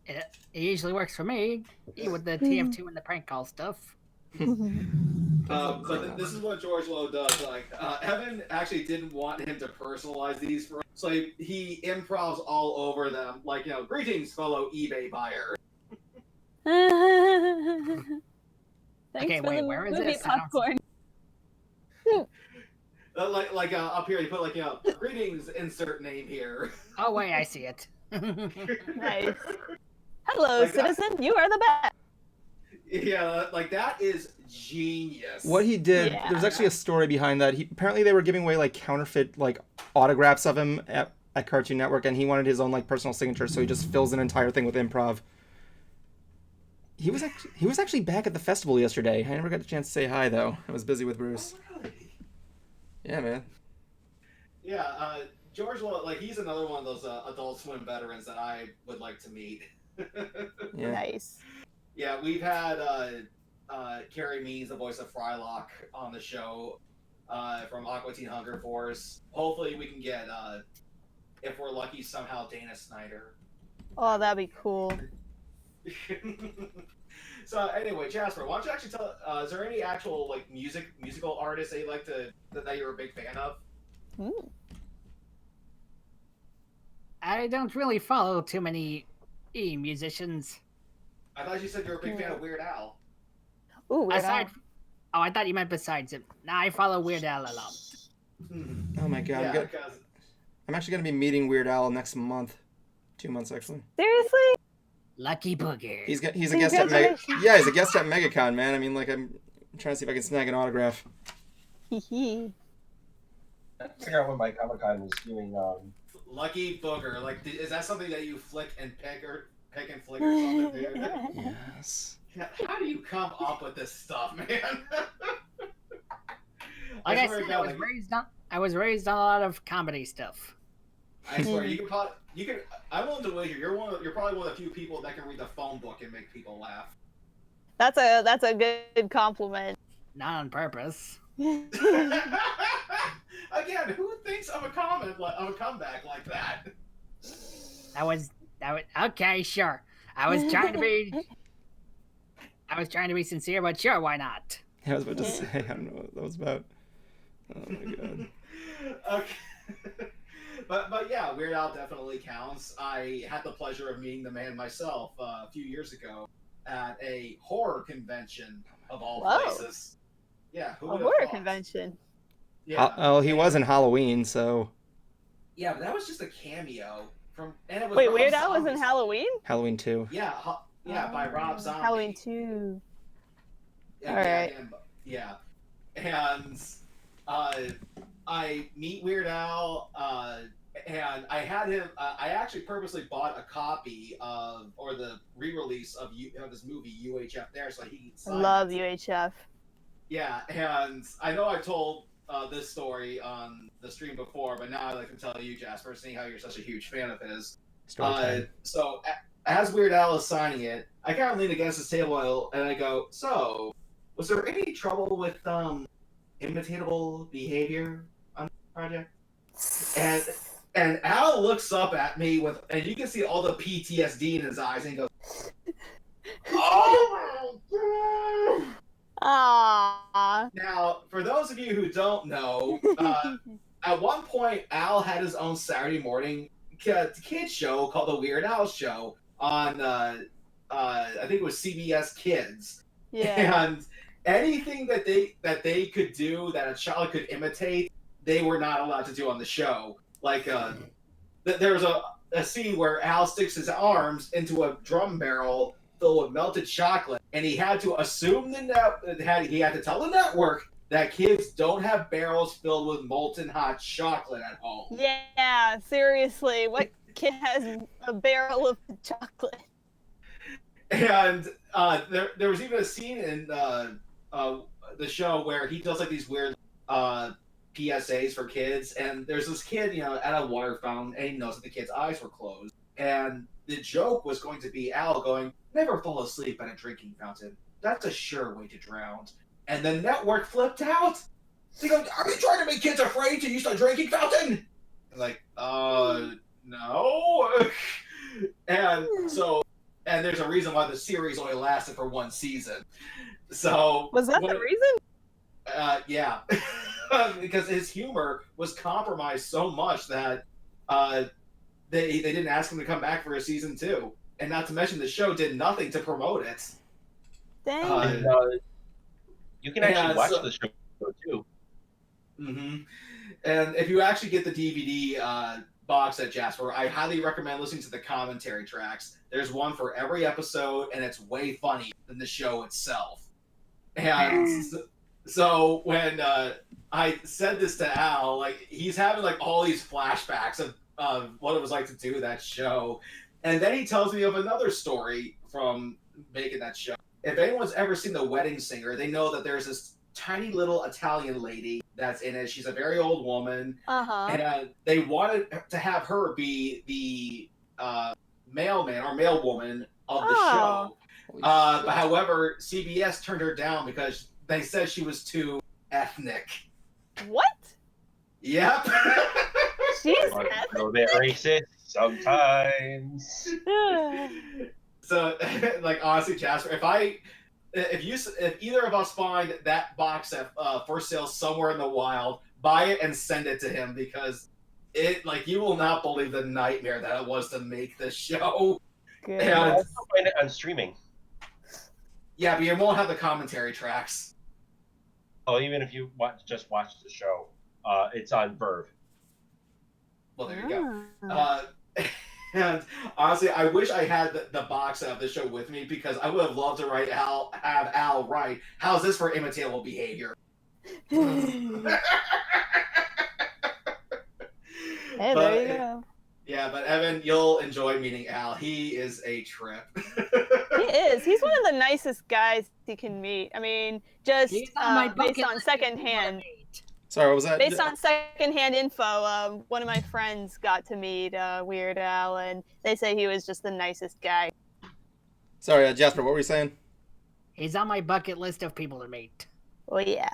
It usually works for me, with the TF2 and the prank call stuff. But this is what George Lowe does. Like, Evan actually didn't want him to personalize these for him, so he improvs all over them. Like, greetings, fellow eBay buyer. Thanks Okay, for wait, the where is movie this? I don't- popcorn. Like up here, you put greetings, insert name here. Oh wait, I see it. Nice. Hello, Like that. citizen. You are the best. Yeah, like that is genius. What he did, Yeah. there's actually a story behind that. Apparently they were giving away like counterfeit like autographs of him at Cartoon Network, and he wanted his own like personal signature, so he just fills an entire thing with improv. He was actually back at the festival yesterday. I never got a chance to say hi though. I was busy with Bruce. Yeah, man. Yeah, George Lowe, like he's another one of those Adult Swim veterans that I would like to meet. Yeah. Nice. Yeah, we've had Carrie Means, the voice of Frylock, on the show from Aqua Teen Hunger Force. Hopefully we can get, if we're lucky, somehow Dana Snyder. Oh, that'd be cool. So anyway, Jasper, why don't you actually tell? Is there any actual like musical artists that you like that you're a big fan of? I don't really follow too many musicians. I thought you said you were a big fan of Weird Al. Ooh, Weird Al. Oh, I thought you meant besides him. Nah, I follow Weird Al a lot. Oh my God. Yeah, because I'm actually gonna be meeting Weird Al next month. 2 months actually. Seriously? Lucky booger. He's a guest at he's a guest at MegaCon, man. I mean, like I'm trying to see if I can snag an autograph. Hee I figure out when my Comic-Con was doing. Lucky Booger, like, is that something that you flick and pick and flick or something, dude? Yes. Yeah, how do you come up with this stuff, man? Like I swear to said, God, I was raised on a lot of comedy stuff. I swear, you can. I'm willing to wager you're probably one of the few people that can read the phone book and make people laugh. That's a good compliment. Not on purpose. Again, who thinks of a comeback like that? That was okay, sure. I was trying to be sincere, but sure, why not? Yeah, I was about to say, I don't know what that was about. Oh my God. Okay. But yeah, Weird Al definitely counts. I had the pleasure of meeting the man myself a few years ago at a horror convention of all places. Yeah, who A would have horror thought? convention. Yeah. Oh, he was in Halloween, so. Yeah, but that was just a cameo from, and it was Wait, Rob Weird Al was in Zombie's- Halloween? Halloween 2. Yeah, by Rob Zombie. Halloween 2. Yeah, Alright. yeah, and I meet Weird Al, and I had him. I actually purposely bought a copy of, or the re-release of this movie UHF there, so he can I sign love it. UHF. Yeah, and I know I've told this story on the stream before, but now I'd like to tell you, Jasper, seeing how you're such a huge fan of his. Story time. So as Weird Al is signing it, I kind of lean against his table and I go, "So, was there any trouble with imitatable behavior on the project?" And Al looks up at me and you can see all the PTSD in his eyes, and he goes, "Oh my god!" Aww. Now, for those of you who don't know, at one point, Al had his own Saturday morning kid show called The Weird Al Show on, I think it was CBS Kids. Yeah. And anything that they could do that a child could imitate, they were not allowed to do on the show. Like, there was a scene where Al sticks his arms into a drum barrel filled with melted chocolate, and he had to assume he had to tell the network that kids don't have barrels filled with molten hot chocolate at home. Yeah, seriously. What kid has a barrel of chocolate? And there was even a scene in the show where he does like these weird PSAs for kids, and there's this kid, at a water fountain, and he knows that the kid's eyes were closed. And the joke was going to be Al going, "Never fall asleep at a drinking fountain. That's a sure way to drown." And the network flipped out. They go, "Are you trying to make kids afraid to use a drinking fountain?" I'm like, no. And there's a reason why the series only lasted for one season. So Was that the reason? Yeah. Because his humor was compromised so much that they didn't ask him to come back for a season 2. And not to mention the show did nothing to promote it. Dang. You can actually watch the show too. Mm-hmm. And if you actually get the DVD box set, Jasper, I highly recommend listening to the commentary tracks. There's one for every episode, and it's way funnier than the show itself. And so when I said this to Al, like, he's having like all these flashbacks of what it was like to do that show. And then he tells me of another story from making that show. If anyone's ever seen The Wedding Singer, they know that there's this tiny little Italian lady that's in it. She's a very old woman. Uh-huh. And they wanted to have her be the mailman or mailwoman of the show. However, CBS turned her down because they said she was too ethnic. What? Yep. She's A bit racist sometimes. So, like, honestly, Jasper, if either of us find that box set for sale somewhere in the wild, buy it and send it to him, because you will not believe the nightmare that it was to make this show. Good. And, I'll find it on streaming. yeah, but you won't have the commentary tracks. Oh, even if you just watch the show, it's on Verve. Well, there you go. And honestly, I wish I had the box set of the show with me, because I would have loved to have Al write, "How's this for imitatable behavior?" Hey, there you go. Yeah, but Evan, you'll enjoy meeting Al. He is a trip. He is. He's one of the nicest guys you can meet. I mean, just He's on my based bucket on list. secondhand. Sorry, what was that? Based on secondhand info, one of my friends got to meet Weird Al, and they say he was just the nicest guy. Sorry, Jasper, what were you saying? He's on my bucket list of people to meet. Oh yeah.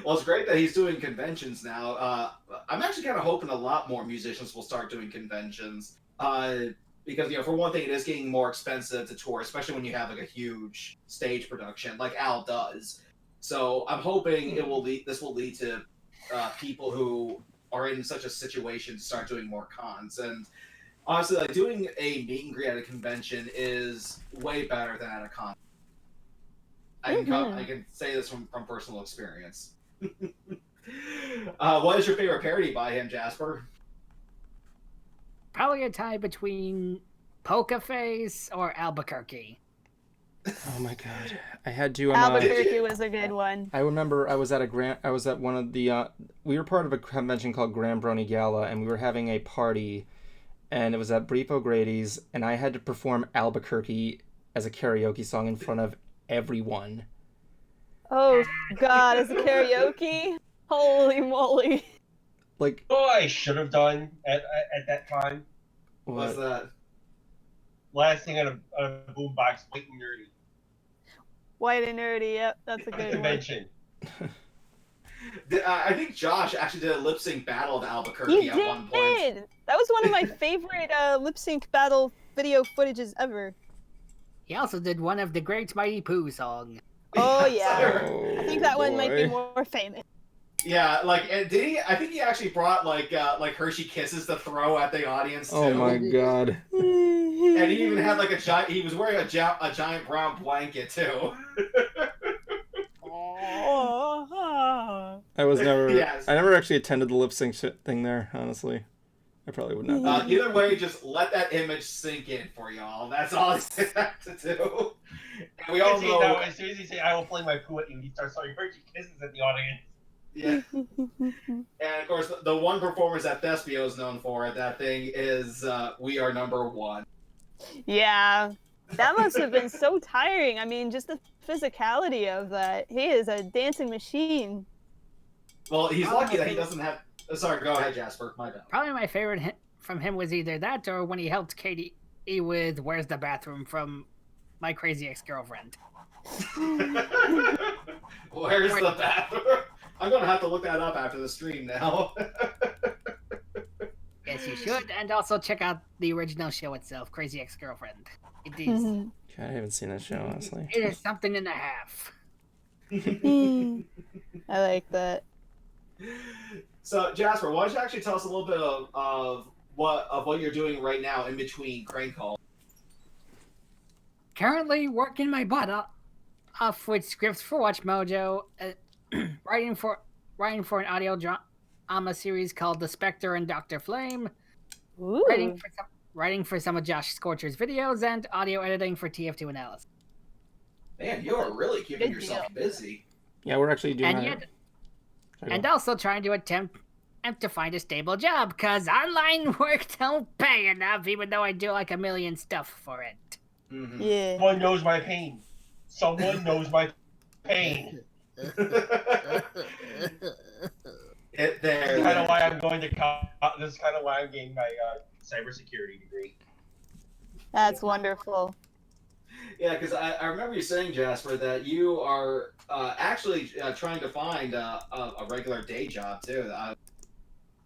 Well, it's great that he's doing conventions now. I'm actually kind of hoping a lot more musicians will start doing conventions. Because, for one thing, it is getting more expensive to tour, especially when you have like a huge stage production like Al does. So I'm hoping this will lead to people who are in such a situation to start doing more cons. And honestly, like, doing a meet and greet at a convention is way better than at a con. I can say this from personal experience. What is your favorite parody by him, Jasper? probably a tie between Poker Face or Albuquerque. Oh my god, I had to. Albuquerque was a good one. I remember I was at one of the. We were part of a convention called Grand Brony Gala, and we were having a party, and it was at Brief O'Grady's, and I had to perform Albuquerque as a karaoke song in front of everyone. Oh god, as a karaoke? Holy moly. Like, Oh, I should have done at that time. What's that? Last thing on a boombox, white and nerdy. White and nerdy, yep, that's a At a good one. convention. I think Josh actually did a lip sync battle of Albuquerque He at one point. did! That was one of my favorite lip sync battle video footages ever. He also did one of the Great Mighty Pooh song. Oh Yes, yeah. sir. I think that one might be boy. more famous. Yeah, like, and did he? I think he actually brought like Hershey Kisses to throw at the audience too. Oh my god. And he even had like a giant. He was wearing a giant brown blanket too. I was never. Yes. I never actually attended the lip sync thing there. Honestly, I probably would not. Either way, just let that image sink in for y'all. That's all you have to do. And we all See, know. now, as soon as he said, "I will play my poo at you," he starts throwing Hershey Kisses at the audience. Yeah. And of course, the one performance that Thespio is known for at that thing is "We Are Number One." Yeah. That must have been so tiring. I mean, just the physicality of that. He is a dancing machine. Well, he's lucky that he doesn't have. Sorry, go ahead, Jasper. My bad. Probably my favorite from him was either that or when he helped Katie with "Where's the Bathroom" from My Crazy Ex-Girlfriend. Where's the bathroom? I'm gonna have to look that up after the stream now. Yes, you should, and also check out the original show itself, Crazy Ex-Girlfriend. It is. God, I haven't seen that show, honestly. It is something and a half. I like that. So, Jasper, why don't you actually tell us a little bit of what you're doing right now in between crank calls? Currently working my butt off with scripts for Watch Mojo, writing for an audio drama series called The Spectre and Dr. Flame, Ooh. writing for some of Josh Scorcher's videos, and audio editing for TF2 Analysis. Man, you are really keeping Good yourself busy. Yeah, we're actually doing. And also trying to attempt to find a stable job, cause online work don't pay enough, even though I do like a million stuff for it. Mm-hmm. Yeah. Someone knows my pain. Someone knows my pain. There. This is kind of why I'm going to. This is kind of why I'm getting my cybersecurity degree. That's wonderful. Yeah, because I remember you saying, Jasper, that you are actually trying to find a regular day job too,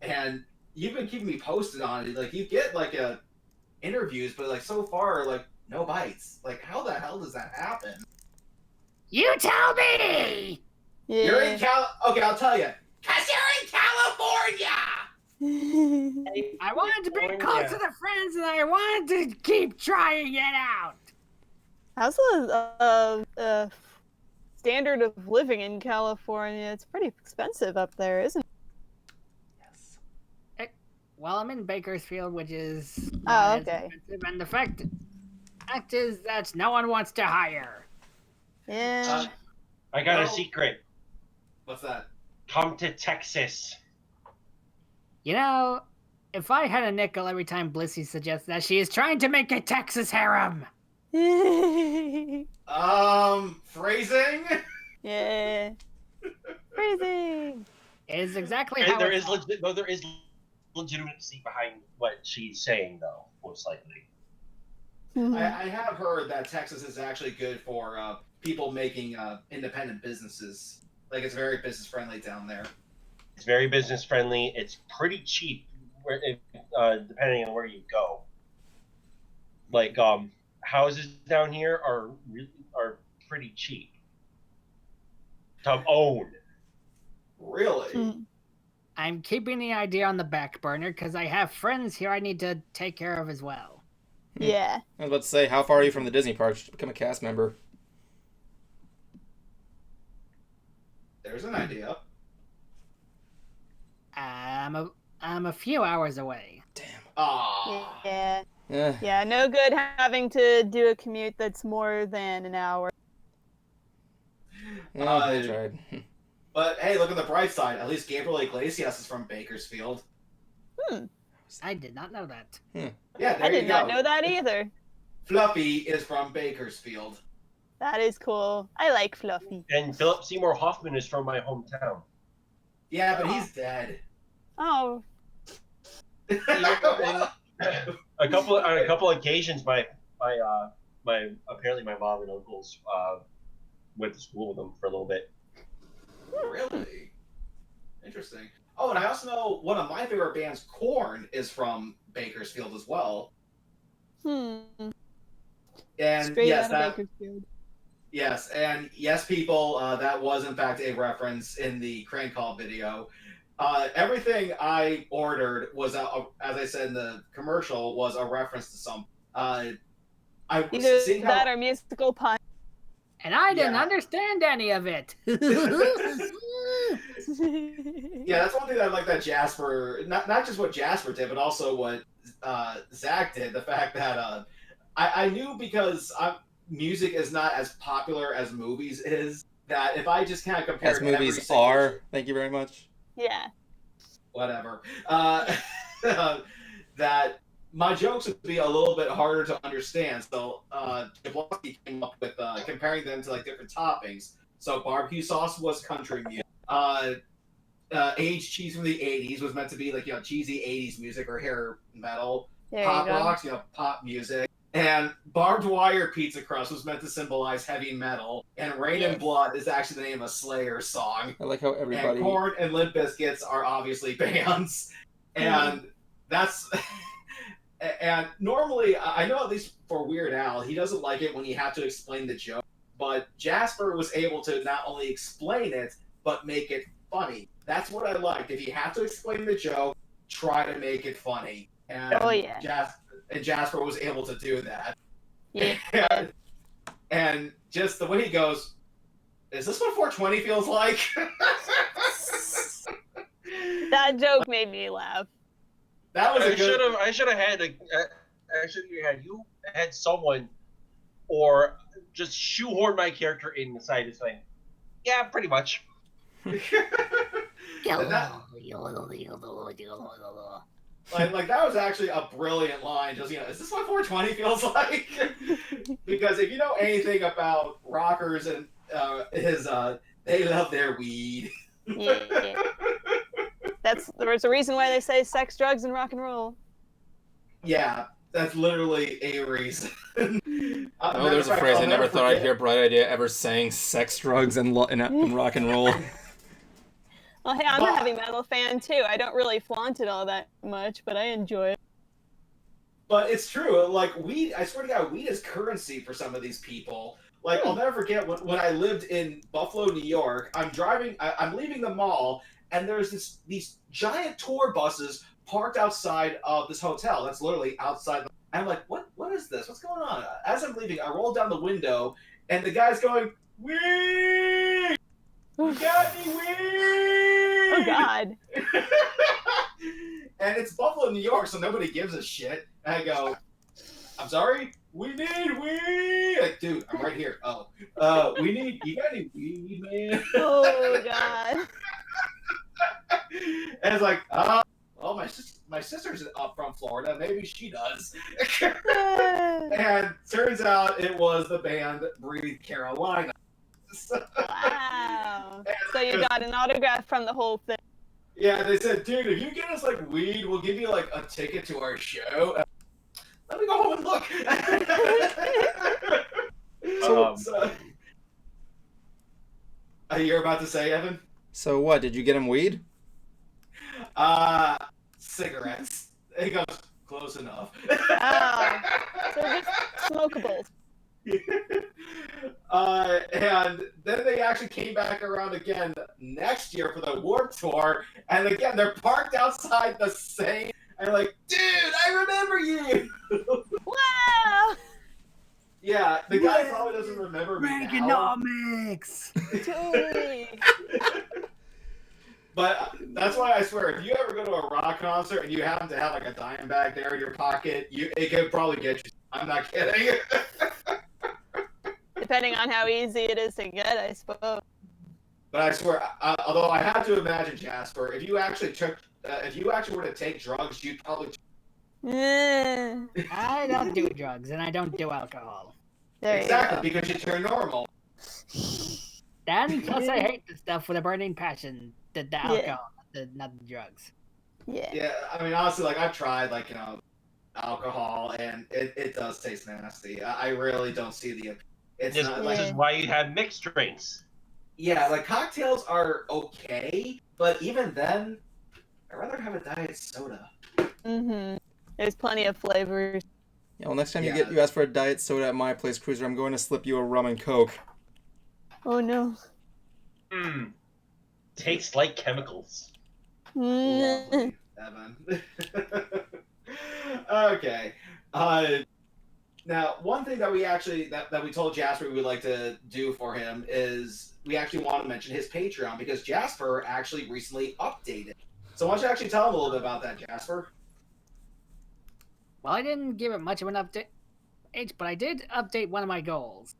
and you've been keeping me posted on it. Like you get like interviews, but like so far, like no bites. Like how the hell does that happen? You tell me! Yeah. You're in Okay, I'll tell you. Cause you're in California. I wanted to be close to the friends, and I wanted to keep trying it out. How's the standard of living in California? It's pretty expensive up there, isn't it? Yes. Well, I'm in Bakersfield, which is Oh, not as okay. expensive, and the fact is that no one wants to hire. Yeah. I got a Well- secret. What's that? Come to Texas. You know, if I had a nickel every time Blissey suggests that she is trying to make a Texas harem. Phrasing. Yeah. Crazy. It is exactly And how there it's is there is legitimacy behind what she's saying, though, most likely. I have heard that Texas is actually good for people making independent businesses. Like it's very business friendly down there. It's very business friendly. It's pretty cheap, depending on where you go. Like houses down here are pretty cheap to own. Really? I'm keeping the idea on the back burner because I have friends here I need to take care of as well. Yeah. I was about to say, how far are you from the Disney parks to become a cast member? There's an idea. I'm a few hours away. Damn. Ah. Yeah. Yeah. Yeah, no good having to do a commute that's more than an hour. Yeah, I tried. But hey, look at the bright side. At least Gabriel Iglesias is from Bakersfield. I did not know that. Yeah, there I did you not go. know that either. Fluffy is from Bakersfield. That is cool. I like Fluffy. And Philip Seymour Hoffman is from my hometown. Yeah, but he's dead. Oh, On a couple occasions, my apparently my mom and uncles went to school with him for a little bit. Really? Interesting. Oh, and I also know one of my favorite bands, Korn, is from Bakersfield as well. hmm. And Straight yes, out of Bakersfield. yes, and yes, people, that was in fact a reference in the Crank Call video. Everything I ordered was, as I said in the commercial, was a reference to some. I was Either seeing how, that or musical pun. And I didn't Yeah. understand any of it. yeah, that's one thing that I like that Jasper, not just what Jasper did, but also what Zach did. The fact that I knew because music is not as popular as movies is, that if I just kind of compare As movies every single- are. Thank you very much. Yeah. whatever, that my jokes would be a little bit harder to understand. So Jablonski came up with comparing them to like different toppings. So barbecue sauce was country music. Aged cheese from the 80s was meant to be like, cheesy 80s music or hair metal. There Pop you go. rocks, pop music. And barbed wire pizza crust was meant to symbolize heavy metal. And Rain and Blood is actually the name of a Slayer song. I like how And everybody. Korn and Limp Bizkits are obviously bands. And that's... And normally, I know at least for Weird Al, he doesn't like it when you have to explain the joke. But Jasper was able to not only explain it, but make it funny. That's what I liked. If you have to explain the joke, try to make it funny. And Oh, yeah. Jasper was able to do that. Yeah. And just the way he goes, is this what 420 feels like? That joke made me laugh. That was a good... I should have had you had someone, or just shoehorn my character in the side of saying, yeah, pretty much. Like that was actually a brilliant line. Just is this what 420 feels like? Because if you know anything about rockers and they love their weed. Yeah. There's a reason why they say sex, drugs, and rock and roll. Yeah, that's literally a reason. Oh, there's a phrase I never thought I'd hear Bright Idea ever saying: sex, drugs, and rock and roll. Well, hey, I'm a heavy metal fan too. I don't really flaunt it all that much, but I enjoy it. But it's true. Like weed, I swear to God, weed is currency for some of these people. Like I'll never forget when I lived in Buffalo, New York. I'm leaving the mall, and there's these giant tour buses parked outside of this hotel. That's literally outside. I'm like, what is this? What's going on? As I'm leaving, I roll down the window, and the guy's going, weed! You got me, weed! Oh God. And it's Buffalo, New York, so nobody gives a shit. And I go, I'm sorry? We need weed! Like, dude, I'm right here. Oh. You got any weed, man? Oh God. And it's like, well, my sister's up from Florida. Maybe she does. And turns out it was the band Breathe Carolina. Wow. So you got an autograph from the whole thing. Yeah, they said, dude, if you get us like weed, we'll give you like a ticket to our show. Let me go home and look. You're about to say, Evan? So what? Did you get him weed? Cigarettes. He goes, close enough. Oh. So just smokables. And then they actually came back around again next year for the Warped Tour, and again they're parked outside the same. And like, dude, I remember you. Wow. Yeah, the guy probably doesn't remember me now. Reaganomics. Totally. But that's why I swear, if you ever go to a rock concert and you happen to have like a dime bag there in your pocket, it could probably get you. I'm not kidding. Depending on how easy it is to get, I suppose. But I swear, although I have to imagine, Jasper, if you actually were to take drugs, you'd probably. I don't do drugs and I don't do alcohol. There Exactly, because you turn normal. And plus, I hate the stuff with a burning passion. The alcohol, not the drugs. Yeah. Yeah, I mean, honestly, like I've tried, alcohol, and it does taste nasty. I really don't see the. It's not like. This is why you have mixed drinks. Yeah, like cocktails are okay, but even then, I'd rather have a diet soda. There's plenty of flavors. Yeah, well, next time you ask for a diet soda at my place, Cruiser, I'm going to slip you a rum and coke. Oh no. Tastes like chemicals. Lovely, Evan. Okay. Now, one thing that we actually that we told Jasper we would like to do for him is we actually want to mention his Patreon because Jasper actually recently updated. So why don't you actually tell him a little bit about that, Jasper? Well, I didn't give it much of an update, but I did update one of my goals.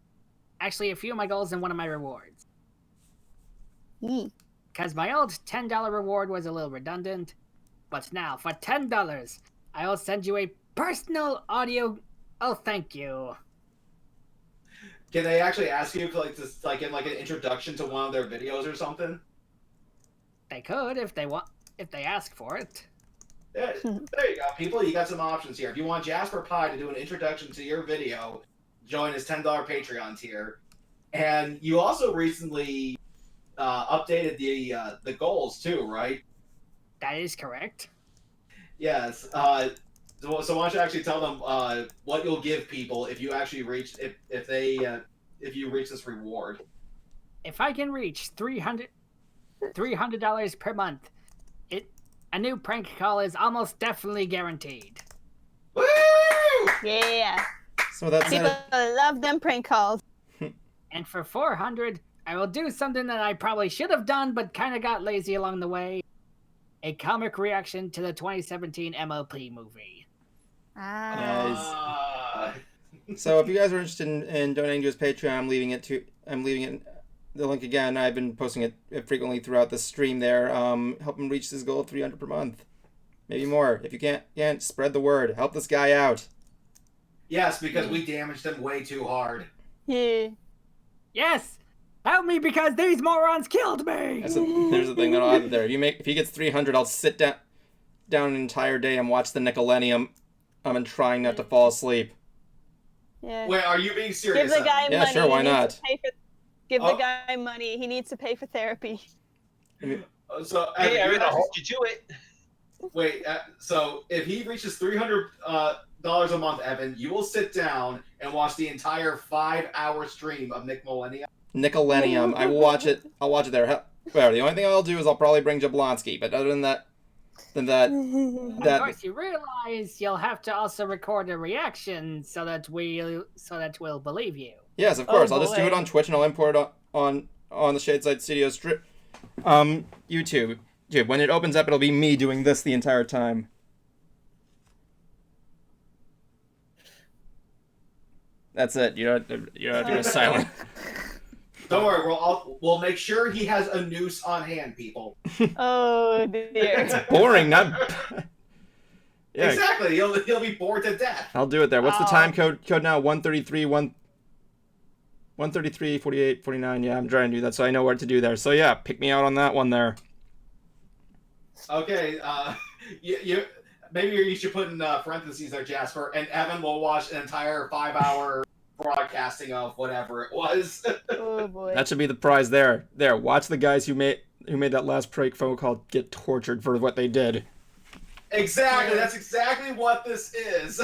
Actually, a few of my goals and one of my rewards. Because my old $10 reward was a little redundant, but now for $10, I will send you a personal audio. Oh, thank you. Can they actually ask you for in an introduction to one of their videos or something? They could if they ask for it. Yeah, there you go, people. You got some options here. If you want Jasper Pie to do an introduction to your video, join his $10 Patreon tier. And you also recently updated the goals too, right? That is correct. Yes. So why don't you actually tell them what you'll give people if you actually reach if you reach this reward? If I can reach $300 per month, a new prank call is almost definitely guaranteed. Woo! Yeah. So that's People love them prank calls. And for $400, I will do something that I probably should have done, but kind of got lazy along the way. A comic reaction to the 2017 MLP movie. So if you guys are interested in donating to his Patreon, I'm leaving it the link again. I've been posting it frequently throughout the stream there. Help him reach his goal of $300 per month. Maybe more. If you can't spread the word. Help this guy out. Yes, because we damaged him way too hard. Yeah. Yes! Help me because these morons killed me! There's the thing that I'll add there. If he gets 300, I'll sit down an entire day and watch the Nickelodeon. I'm trying not to fall asleep. Yeah. Wait, are you being serious? Give the guy money. Yeah, sure, why not? Give the guy money. He needs to pay for therapy. So, Hey, I'm gonna hold you to it. Wait, so if he reaches $300 a month, Evan, you will sit down and watch the entire 5-hour stream of Nickelodeon. I will watch it. I'll watch it there. Well, the only thing I'll do is I'll probably bring Jablonski, but other than that, Of course, you realize you'll have to also record a reaction so that we'll believe you. Yes, of course. I'll just do it on Twitch and I'll import it on the Shadeside Studios YouTube. When it opens up, it'll be me doing this the entire time. That's it. You're not doing silent. Don't worry, we'll make sure he has a noose on hand, people. Oh dear. It's boring, not. Yeah. Exactly. He'll be bored to death. I'll do it there. What's the time code now? 133, 48, 49. Yeah, I'm trying to do that so I know what to do there. So yeah, pick me out on that one there. Okay. Maybe you should put in parentheses there, Jasper, and Evan will watch an entire 5-hour broadcasting of whatever it was. Oh boy. That should be the prize there. There, watch the guys who made that last prank phone call get tortured for what they did. Exactly. That's exactly what this is.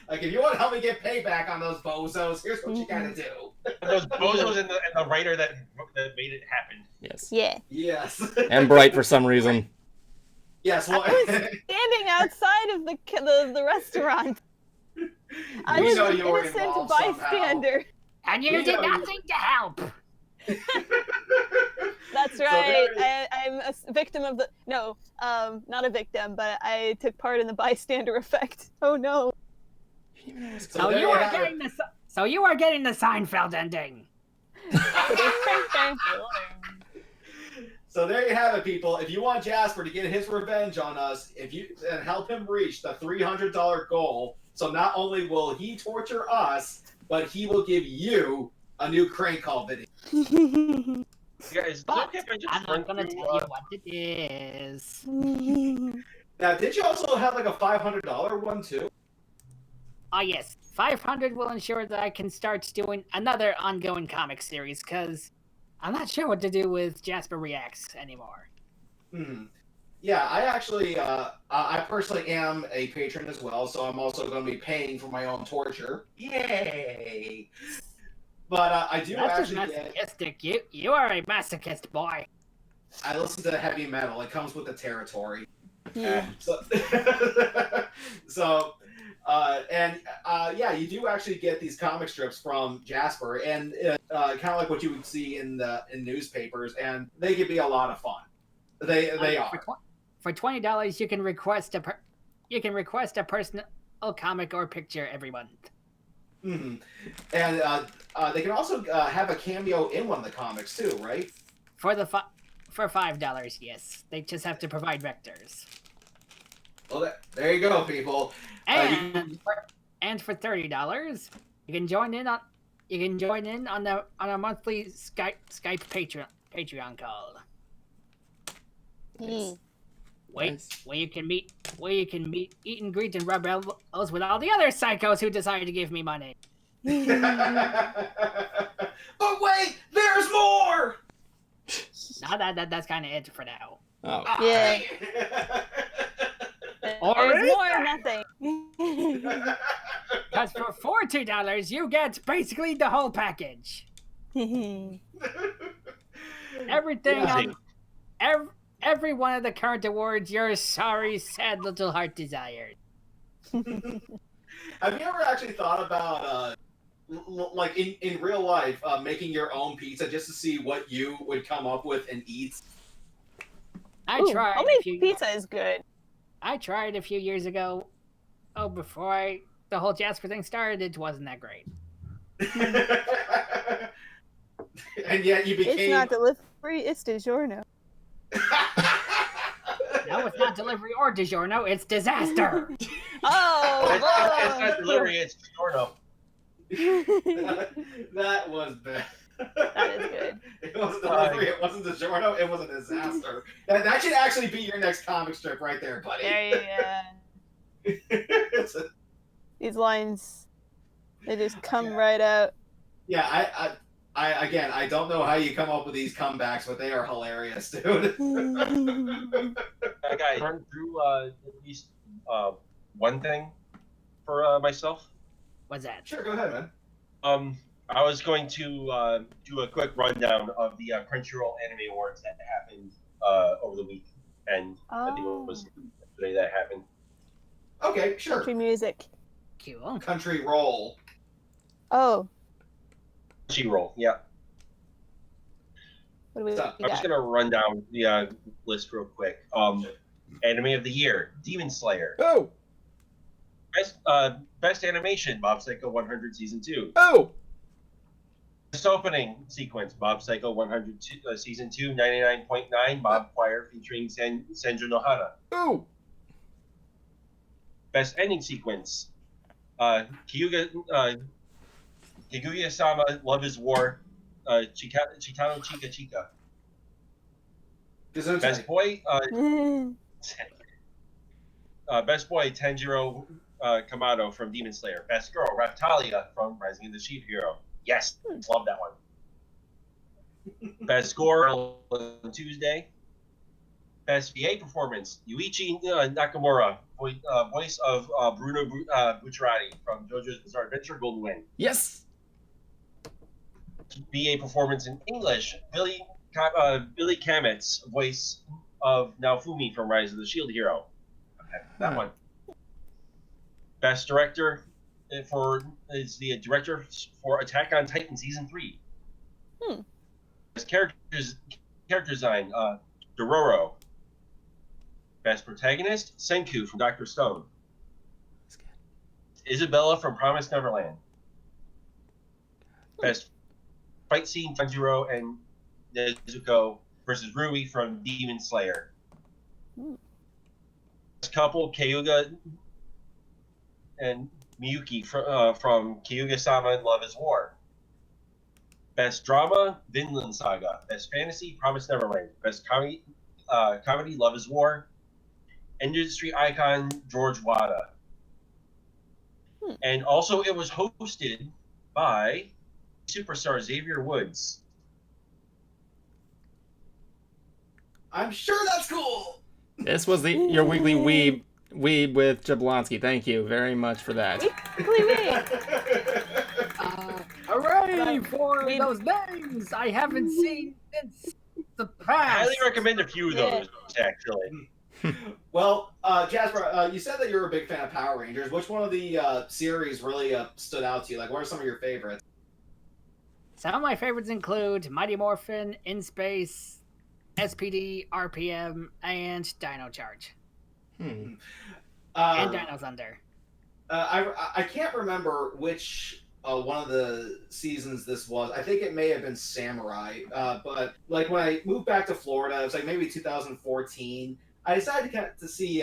Like, if you want to help me get payback on those bozos, here's what you gotta do. Those bozos and the writer that made it happen. Yes. Yeah. Yes. And Bright for some reason. Yes. Well, I was standing outside of the restaurant. I was an innocent bystander. And you did nothing to help. That's So right. there I'm a victim of the not a victim, but I took part in the bystander effect. Oh no. So there you you are have it. getting the so you are getting the Seinfeld ending. So there you have it, people. If you want Jasper to get his revenge on us, and help him reach the $300 goal, so not only will he torture us, but he will give you a new crank call video. Guys, is it But okay if I just I'm run not gonna through, tell you what it is. Now, did you also have like a $500 one too? Oh yes, 500 will ensure that I can start doing another ongoing comic series, because I'm not sure what to do with Jasper Reacts anymore. Yeah, I actually, I personally am a patron as well, so I'm also going to be paying for my own torture. Yay! But I do That's just actually get. masochistic. You are a masochist, boy. I listen to heavy metal. It comes with the territory. Yeah. Yeah, you do actually get these comic strips from Jasper, and kind of like what you would see in newspapers, and they can be a lot of fun. They are. For $20, you can request a personal comic or picture every month. Mm-hmm. And they can also have a cameo in one of the comics too, right? For $5, yes. They just have to provide vectors. Well, there you go, people. And for $30, you can join in on a monthly Skype Patreon call. Where you can meet, eat and greet, and rub elbows with all the other psychos who decided to give me money. But wait, there's more. Now that's kind of it for now. Oh. Yeah. Or There's is more there? nothing. Because for $42, you get basically the whole package. Everything on every one of the current awards your sorry, sad little heart desired. Have you ever actually thought about, like in real life, making your own pizza just to see what you would come up with and eat? I Ooh, tried. homemade pizza is good. I tried a few years ago. Oh, before the whole Jasper thing started, it wasn't that great. And yet you became. It's not delivery, it's DiGiorno. No, it's not delivery or DiGiorno, it's disaster. It's not delivery, it's DiGiorno. That was bad. That is good. It wasn't delivery, it wasn't DiGiorno, it was a disaster. That should actually be your next comic strip right there, buddy. There you go. These lines, they just come right out. Yeah, I don't know how you come up with these comebacks, but they are hilarious, dude. Okay, run through at least one thing for myself. What's that? Sure, go ahead, man. I was going to do a quick rundown of the Crunchyroll Anime Awards that happened over the week, and I think it was yesterday that happened. Okay, sure. Country music. Cool. Country roll. Oh. Crunchyroll, yeah. What do we So, I'm just gonna run down the list real quick. Anime of the year: Demon Slayer. Oh. Best animation: Mob Psycho 100 Season 2. Oh. Best opening sequence: Mob Psycho 100 Season 2 99.9 Mob Choir featuring Senju Nohana. Oh. Best ending sequence: Kaguya-sama Love is War, Chitano Chika Chika. Best boy, Best boy Tanjiro Kamado from Demon Slayer. Best girl Raftalia from Rising of the Shield Hero. Yes, love that one. Best score on Tuesday. Best VA performance: Yuichi Nakamura, voice of Bruno Bucciarati from JoJo's Bizarre Adventure, Golden Wind. Yes. VA performance in English: Billy Kametz, voice of Naofumi from Rise of the Shield Hero. Okay, that one. Best director is the director for Attack on Titan Season 3. character design, Dororo. Best protagonist, Senku from Dr. Stone. Isabella from Promised Neverland. Best fight scene, Tanjiro and Nezuko versus Rui from Demon Slayer. Best couple, Kayuga and Miyuki from Kayuga-sama Love is War. Best drama, Vinland Saga. Best fantasy, Promised Neverland. Best comedy, Love is War. Industry icon, George Wada. And also, it was hosted by superstar Xavier Woods. I'm sure that's cool. This was your weekly weeb with Jablonski. Thank you very much for that. Weekly weeb. Hooray for those names I haven't seen since the past. I highly recommend a few of those, actually. Well, Jasper, you said that you're a big fan of Power Rangers. Which one of the series really stood out to you? Like, what are some of your favorites? Some of my favorites include Mighty Morphin, In Space, SPD, RPM, and Dino Charge. And Dino Thunder. I can't remember which one of the seasons this was. I think it may have been Samurai. But like when I moved back to Florida, it was like maybe 2014. I decided to see.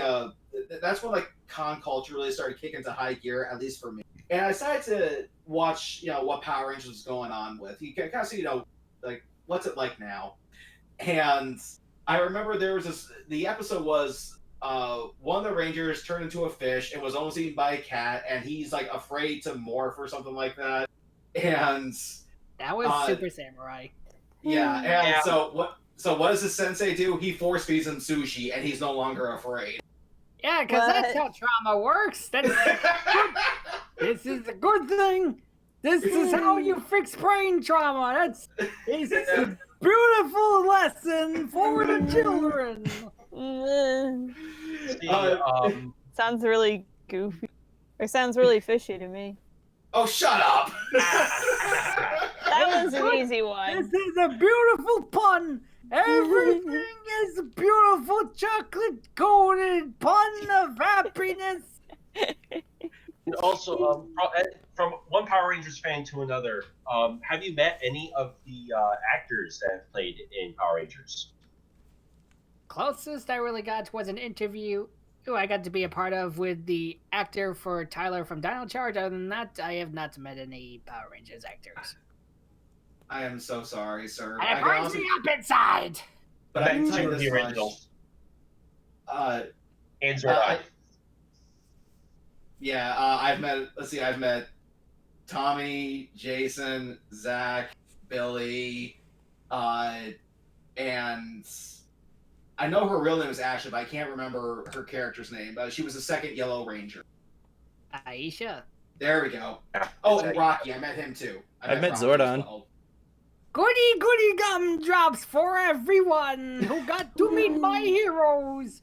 That's when like con culture really started kicking into high gear, at least for me. And I decided to watch, what Power Rangers was going on with. You can kind of see, like what's it like now. And I remember there was the episode was one of the Rangers turned into a fish and was almost eaten by a cat, and he's like afraid to morph or something like that. And that was Super Samurai. Yeah, and so what does the sensei do? He force feeds him sushi, and he's no longer afraid. Yeah, because that's how trauma works. This is a good thing. This is how you fix brain trauma. It's a beautiful lesson for the children. Sounds really goofy. Or sounds really fishy to me. Oh, shut up! That was an easy one. This is a beautiful pun. Everything is a beautiful chocolate-coated pun of happiness. And also, from one Power Rangers fan to another, have you met any of the actors that have played in Power Rangers? Closest I really got was an interview I got to be a part of with the actor for Tyler from Dino Charge. Other than that, I have not met any Power Rangers actors. I am so sorry, sir. And it burns me up inside! But I can tell you the this original. much. And Zordon. Yeah, I've met Tommy, Jason, Zach, Billy, and I know her real name is Ashley, but I can't remember her character's name. She was the second Yellow Ranger. Aisha. There we go. Oh, and Rocky. I met him too. I met Rocky Zordon. as well. Goody gumdrops for everyone who got to meet my heroes.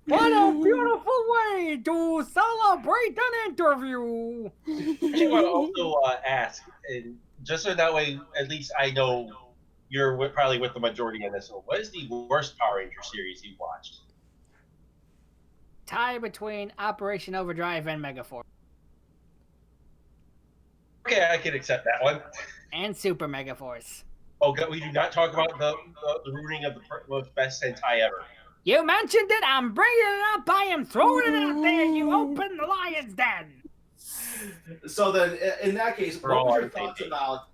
What a beautiful way to celebrate an interview. I want to also ask, and just so that way, at least I know you're probably with the majority on this one. What is the worst Power Ranger series you've watched? Tie between Operation Overdrive and Megaforce. Okay, I can accept that one. And Super Megaforce. Oh, God, we do not talk about the ruining of the most best Sentai ever. You mentioned it, I'm bringing it up, I am throwing it out there, you open the lion's den. So then, in that case, what was your thoughts about...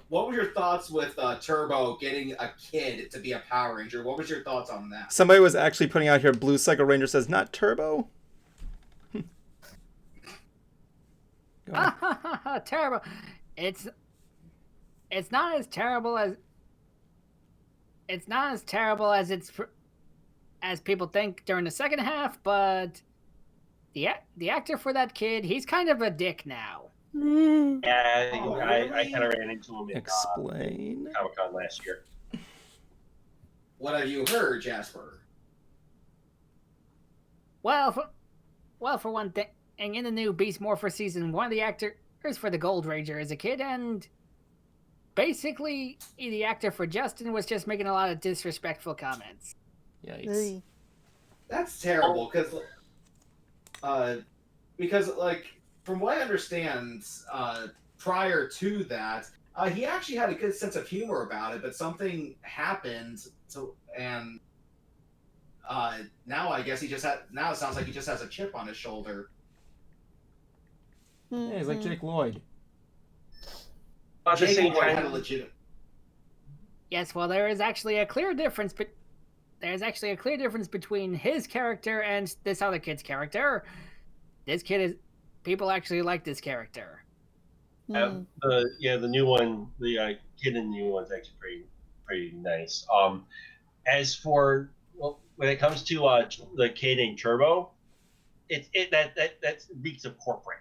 what were your thoughts with Turbo getting a kid to be a Power Ranger? What was your thoughts on that? Somebody was actually putting out here, Blue Psycho Ranger says, not Turbo? Terrible. It's not as terrible as people think during the second half, but the actor for that kid, he's kind of a dick now. Yeah, Oh, I really? kind of ran into him in Explain. Comic-Con last year. What have you heard, Jasper? Well, for one thing, in the new Beast Morpher season, one of the actors for the Gold Ranger is a kid, and basically, the actor for Justin was just making a lot of disrespectful comments. Yikes. That's terrible because like from what I understand, prior to that, he actually had a good sense of humor about it, but something happened, and now I guess now it sounds like he just has a chip on his shoulder. Yeah, he's like Jake Lloyd. At the Jake same Lloyd time, had a legit. Yes, well, there is actually a clear difference, but there's actually a clear difference between his character and this other kid's character. This kid is people actually like this character. the new one, the kid in the new one's actually pretty nice. As for when it comes to the kid in Turbo, that reeks of corporate.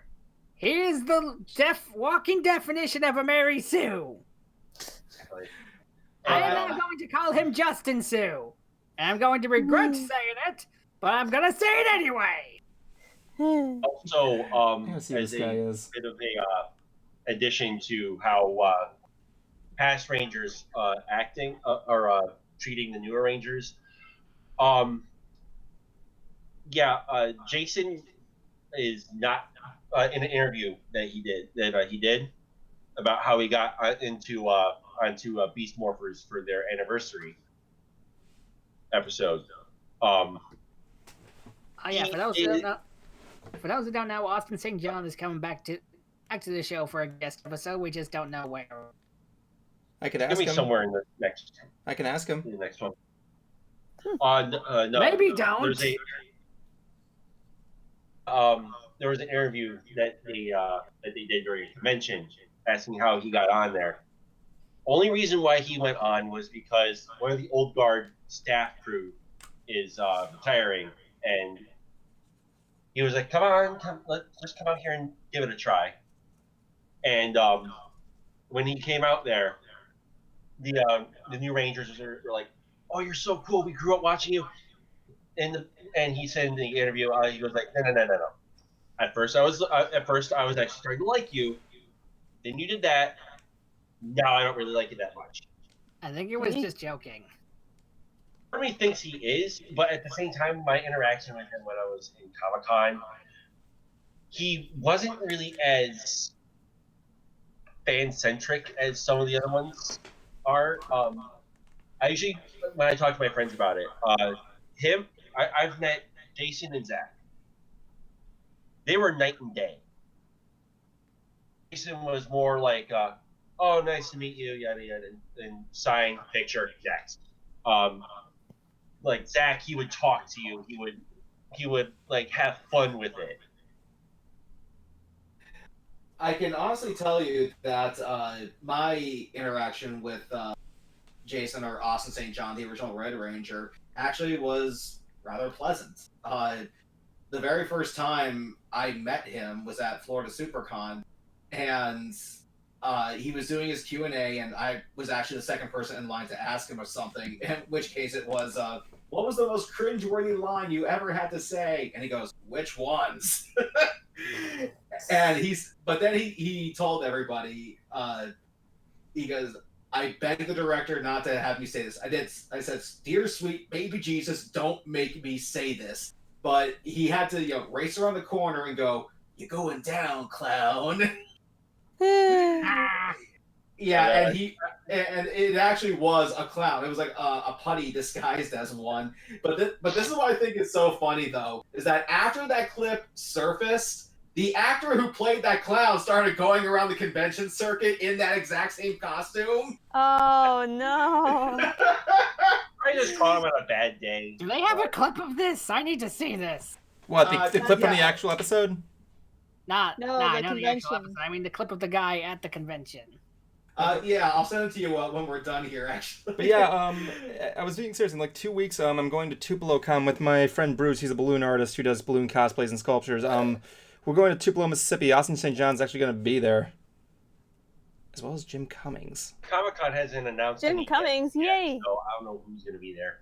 He is the walking definition of a Mary Sue. Exactly. I am not going to call him Justin Sue. And I'm going to regret saying it, but I'm going to say it anyway. Also, Let's see who as this guy a is. bit of a addition to how past Rangers acting or treating the newer Rangers, Jason is not in an interview that he did about how he got onto Beast Morphers for their anniversary episode. Oh yeah, for those who don't know, Austin St. John is coming back to the show for a guest episode. We just don't know where. I could It's ask gonna be him. somewhere in the next. I can ask him. In the next one. No. Maybe don't. There was an interview that they did during a convention, asking how he got on there. Only reason why he went on was because one of the old guard staff crew is retiring, and he was like, let's just come out here and give it a try. And when he came out there, the new Rangers were like, "Oh, you're so cool. We grew up watching you." And he said in the interview, he was like, "No. At first, I was actually starting to like you. Then you did that. Now I don't really like you that much." I think it was just joking. Part of me thinks he is, but at the same time, my interaction with him when I was in Comic-Con, he wasn't really as fan-centric as some of the other ones are. I usually, when I talk to my friends about it, I've met Jason and Zach. They were night and day. Jason was more like, "Oh, nice to meet you," yada yada, and sign, picture, next. Like Zach, he would talk to you. He would like have fun with it. I can honestly tell you that my interaction with Jason or Austin St. John, the original Red Ranger, actually was rather pleasant. The very first time I met him was at Florida SuperCon, and he was doing his Q&A, and I was actually the second person in line to ask him or something, in which case it was, "What was the most cringeworthy line you ever had to say?" And he goes, "Which ones?" And but then he told everybody, he goes, "I beg the director not to have me say this. I said, dear sweet baby Jesus, don't make me say this." But he had to, race around the corner and go, "You're going down, clown." Yeah, and it actually was a clown. It was like a putty disguised as one. But this is what I think is so funny, though, is that after that clip surfaced, the actor who played that clown started going around the convention circuit in that exact same costume. Oh no! I just caught him on a bad day. Do they have a clip of this? I need to see this. What, the clip from the actual episode? Not the the actual convention. episode. I mean the clip of the guy at the convention. Yeah, I'll send it to you when we're done here, actually. But yeah, I was being serious. In like 2 weeks, I'm going to Tupelo-Con with my friend Bruce. He's a balloon artist who does balloon cosplays and sculptures. We're going to Tupelo, Mississippi. Austin St. John's actually going to be there, as well as Jim Cummings. Comic-Con hasn't announced Jim anything Cummings, yet, yay! so I don't know who's going to be there.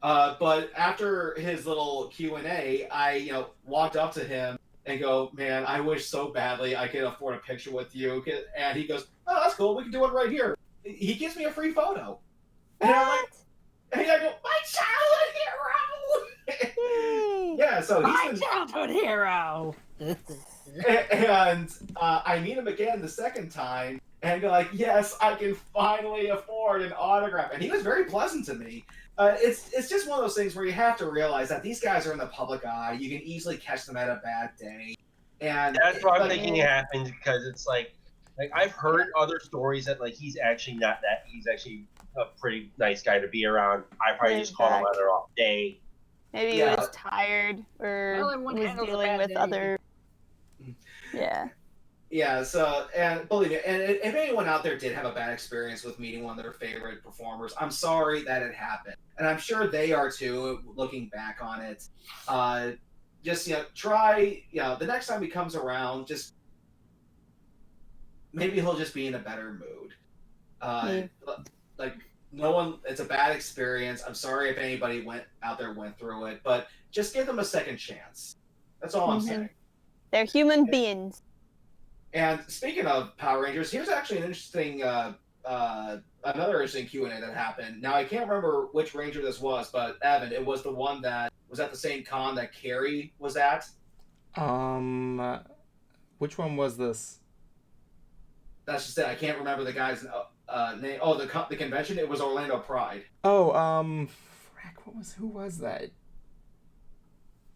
But after his little Q&A, I walked up to him and go, man, I wish so badly I could afford a picture with you. And he goes, oh, that's cool. We can do it right here. He gives me a free photo. And I'm like, and I go, my childhood hero. Yeah, so he's my childhood hero. and I meet him again the second time, and go like, yes, I can finally afford an autograph. And he was very pleasant to me. It's just one of those things where you have to realize that these guys are in the public eye. You can easily catch them at a bad day. And that's what I'm thinking happened, because it's like I've heard other stories that like he's actually not that. He's actually a pretty nice guy to be around. I probably just caught him on an off day. Maybe he was tired or was dealing with other. Yeah. Yeah, so, and believe me, and if anyone out there did have a bad experience with meeting one of their favorite performers, I'm sorry that it happened. And I'm sure they are too, looking back on it. Just, try, the next time he comes around, just, maybe he'll just be in a better mood. Like, no one, it's a bad experience. I'm sorry if anybody went through it, but just give them a second chance. That's all I'm saying. They're human beings. And speaking of Power Rangers, here's actually an interesting, another interesting Q&A that happened. Now, I can't remember which Ranger this was, but Evan, it was the one that was at the same con that Carrie was at. Which one was this? That's just it. I can't remember the guy's name. Oh, the convention. It was Orlando Pride. Oh, who was that?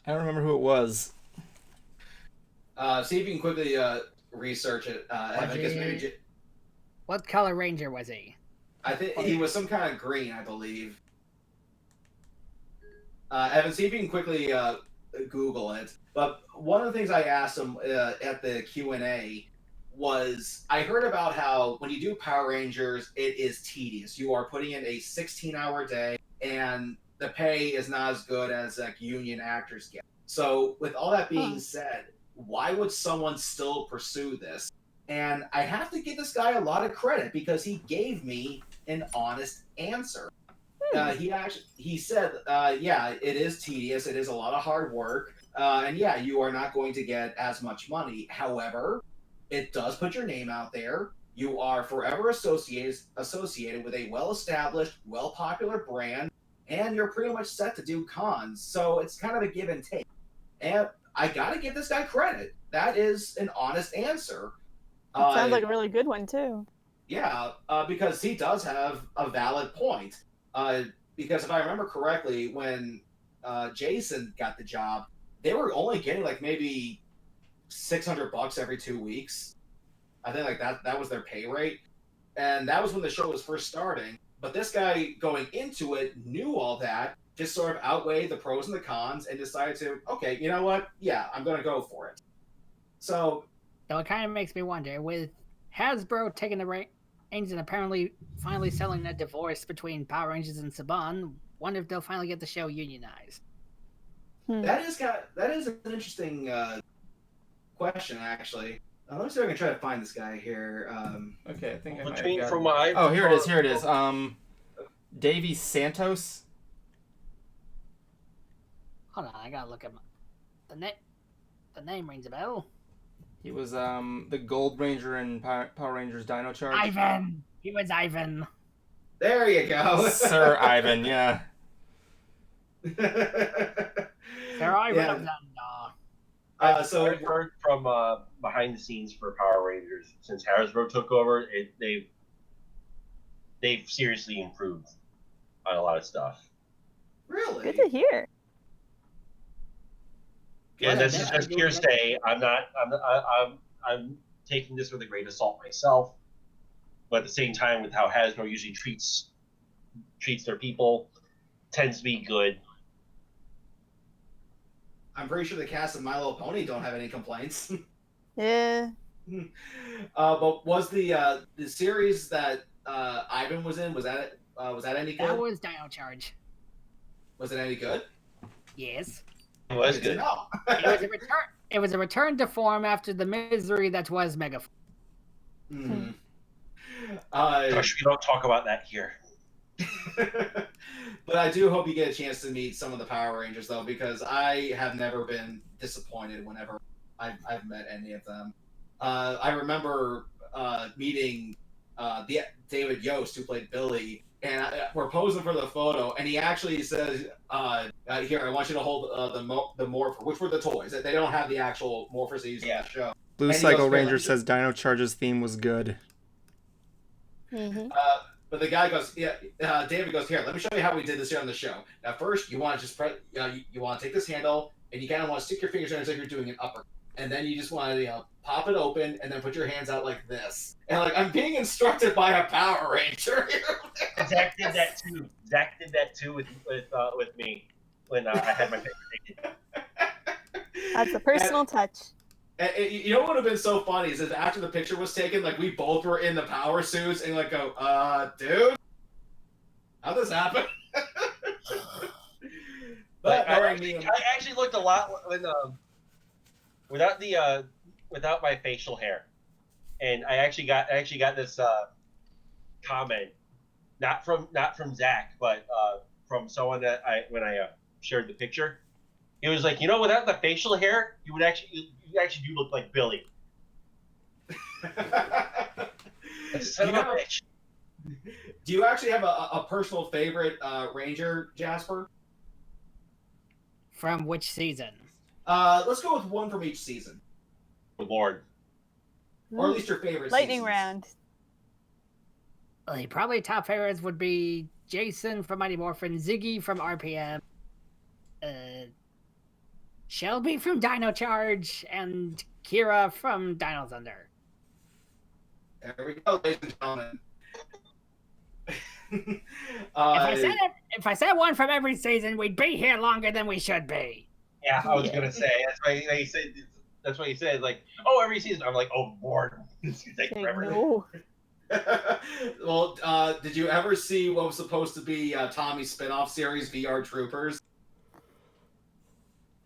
I don't remember who it was. See if you can quickly research it. What color Ranger was he? I think he was some kind of green, I believe. Evan, see if you can quickly Google it. But one of the things I asked him at the Q&A was, I heard about how when you do Power Rangers, it is tedious. You are putting in a 16-hour day, and the pay is not as good as like union actors get. So with all that being said, why would someone still pursue this? And I have to give this guy a lot of credit because he gave me an honest answer. He said, yeah, it is tedious. It is a lot of hard work. And yeah, you are not going to get as much money. However, it does put your name out there. You are forever associated with a well-established, well-popular brand, and you're pretty much set to do cons. So it's kind of a give and take. And I gotta give this guy credit. That is an honest answer. Sounds like a really good one too. Yeah, because he does have a valid point. Because if I remember correctly, when Jason got the job, they were only getting like maybe $600 every 2 weeks. I think like that was their pay rate, and that was when the show was first starting. But this guy going into it knew all that, just sort of outweighed the pros and the cons, and decided to, okay, you know what? Yeah, I'm going to go for it. So it kind of makes me wonder, with Hasbro taking the reins and apparently finally selling a divorce between Power Rangers and Saban, wonder if they'll finally get the show unionized. That is an interesting question, actually. Let me see if I can try to find this guy here. Okay, I think I Between might from my. Oh, here it is. Davy Santos. Hold on, I gotta look at the name rings a bell. He was the Gold Ranger in Power Rangers Dino Charge. Ivan. He was Ivan. There you go, Sir Ivan. Yeah. Sir Ivan of Zandar. So I've heard from behind the scenes for Power Rangers, since Hasbro took over, they've seriously improved on a lot of stuff. Really? Good to hear. Yeah, this is just hearsay. I'm taking this with a grain of salt myself, but at the same time, with how Hasbro usually treats their people, tends to be good. I'm pretty sure the cast of My Little Pony don't have any complaints. Yeah. But was the series that Ivan was in, was that any good? That was Dino Charge. Was it any good? Yes. It was good. No. It was a return to form after the misery that was Megaforce. Mm-hmm. Gosh, we don't talk about that here. But I do hope you get a chance to meet some of the Power Rangers, though, because I have never been disappointed whenever I've met any of them. I remember meeting David Yost, who played Billy, and we're posing for the photo, and he actually says, "Here, I want you to hold the morpher," which were the toys. They don't have the actual morphers they use in the show. Blue And he Cycle goes, "Here, Ranger says Dino Charge's theme was good. Mm-hmm. But the guy goes, David goes, "Here, let me show you how we did this here on the show. Now, first, you want to just press, you want to take this handle, and you kind of want to stick your fingers in as if you're doing an upper, and then you just want to, pop it open, and then put your hands out like this. And like, I'm being instructed by a Power Ranger. Zach did that too. Zach did that too with me when I had my picture taken. That's a personal touch. And you know what would have been so funny is that after the picture was taken, like we both were in the power suits and like go, dude, how'd this happen? But I actually looked a lot when without my facial hair, and I actually got this comment, not from Zach, but from someone that when I shared the picture. It was like, without the facial hair, you actually do look like Billy. Son of a bitch. Do you actually have a personal favorite Ranger, Jasper? From which season? Let's go with one from each season. Lord. Or at least your favorite Lightning seasons. round. Well, probably top favorites would be Jason from Mighty Morphin, Ziggy from RPM, Shelby from Dino Charge, and Kira from Dino Thunder. There we go, ladies and gentlemen. If I said one from every season, we'd be here longer than we should be. Yeah, I was gonna say. That's why he said like, oh, every season. I'm like, oh, Lord, this is taking forever. No. Well, did you ever see what was supposed to be Tommy's spin-off series, VR Troopers?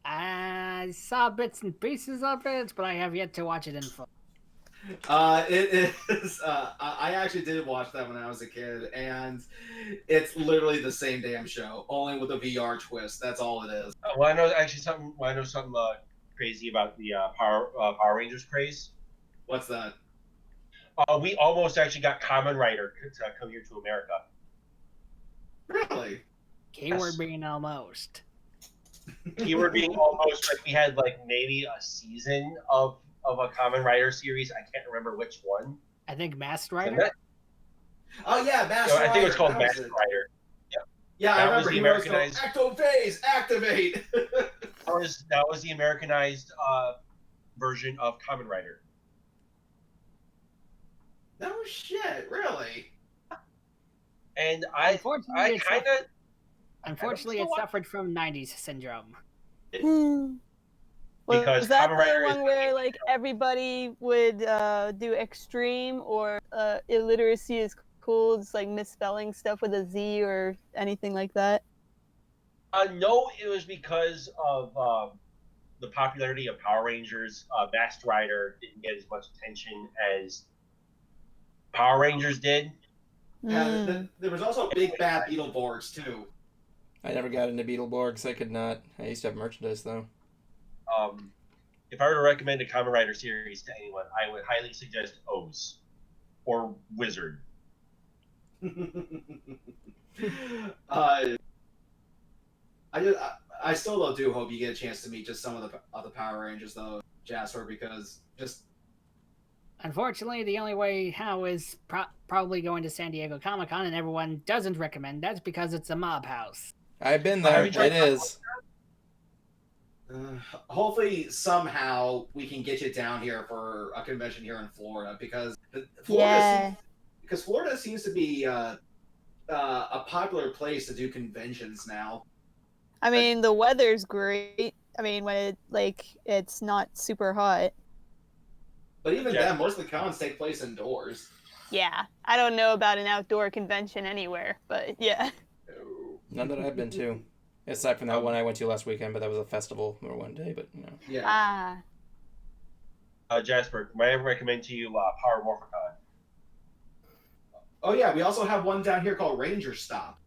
I saw bits and pieces of it, but I have yet to watch it in full. It is. I actually did watch that when I was a kid, and it's literally the same damn show, only with a VR twist. That's all it is. Well, I know something crazy about the Power Rangers craze. What's that? We almost actually got Kamen Rider to come here to America. Really? Keyword being almost. Keyword being almost, like we had like maybe a season of a Kamen Rider series. I can't remember which one. I think Masked Rider. Oh yeah, Masked Rider. I think it was called Masked Rider. Yeah, I remember. The Americanized. Ecto-phase, activate. that was the Americanized version of Kamen Rider. No shit, really. And Unfortunately, it suffered from 90s syndrome. Because was that Kamen Rider the one where like everybody would do extreme, or illiteracy is cool, just like misspelling stuff with a Z or anything like that? No, it was because of the popularity of Power Rangers. Masked Rider didn't get as much attention as Power Rangers did. Yeah, there was also Big Bad Beetleborgs too. I never got into Beetleborgs. I could not. I used to have merchandise though. If I were to recommend a Kamen Rider series to anyone, I would highly suggest O's or Wizard. I still do hope you get a chance to meet just some of the other Power Rangers though, Jasper, because just. Unfortunately, the only way how is probably going to San Diego Comic-Con, and everyone doesn't recommend that because it's a mob house. I've been there. It is. Hopefully, somehow we can get you down here for a convention here in Florida, because Florida seems to be a popular place to do conventions now. I mean, the weather's great. I mean, when it's not super hot. But even then, most of the cons take place indoors. Yeah, I don't know about an outdoor convention anywhere, but yeah. None that I've been to. Aside from that one I went to last weekend, but that was a festival or one day, but Yeah. Jasper, may I recommend to you Power Morphicon? Oh yeah, we also have one down here called Ranger Stop.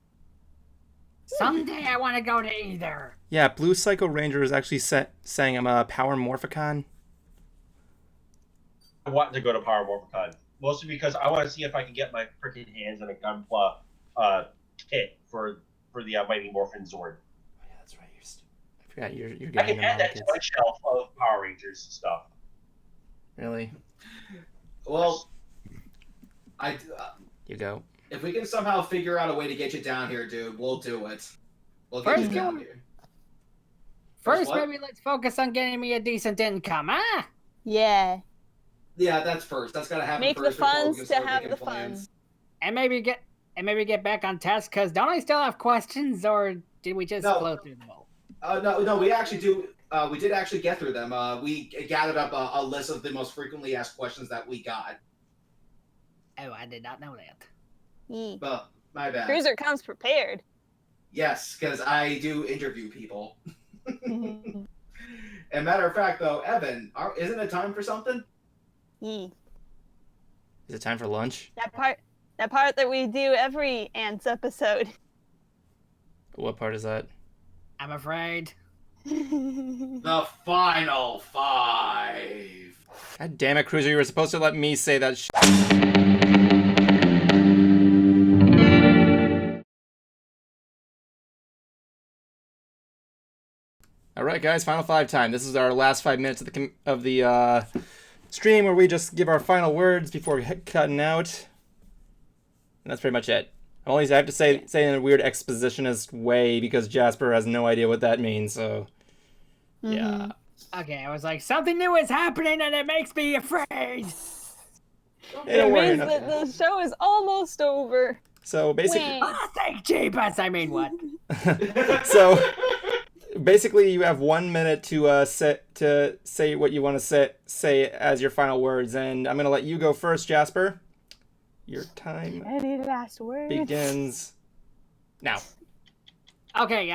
Someday I want to go to either. Yeah, Blue Psycho Ranger is actually saying I'm a Power Morphicon. want to go to Power Morphicon. Mostly because I want to see if I can get my freaking hands on a Gunpla kit for the Mighty Morphin Zord. Oh, yeah, that's right. I forgot you're I getting can them add all that to kids. my shelf of Power Rangers stuff. Really? Well, You go. if we can somehow figure out a way to get you down here, dude, we'll do it. We'll get First, you down here. First, what? maybe let's focus on getting me a decent income, huh? Yeah. Yeah, that's first. That's gotta happen Make the first before we funds can to start have making the plans. fun. And maybe get back on task, because don't I still have questions, or did we just No. blow through them all? No, we actually do. We did actually get through them. We gathered up a list of the most frequently asked questions that we got. Oh, I did not know that. Well, my bad. Cruiser comes prepared. Yes, because I do interview people. And matter of fact, though, Evan, isn't it time for something? Is it time for lunch? That part that we do every Ants episode. What part is that? I'm afraid. The final 5. God damn it, Cruiser! You were supposed to let me say that. All right, guys, final 5 time. This is our last 5 minutes of the stream where we just give our final words before cutting out. And that's pretty much it. I have to say in a weird expositionist way because Jasper has no idea what that means. So, yeah. Okay, I was like, something new is happening and it makes me afraid. Hey, It don't worry, means that the show is almost over. So basically, Thank Jeebus, I mean what? So basically, you have 1 minute to say what you want to say as your final words, and I'm gonna let you go first, Jasper. Your time Any last words? begins now. Okay,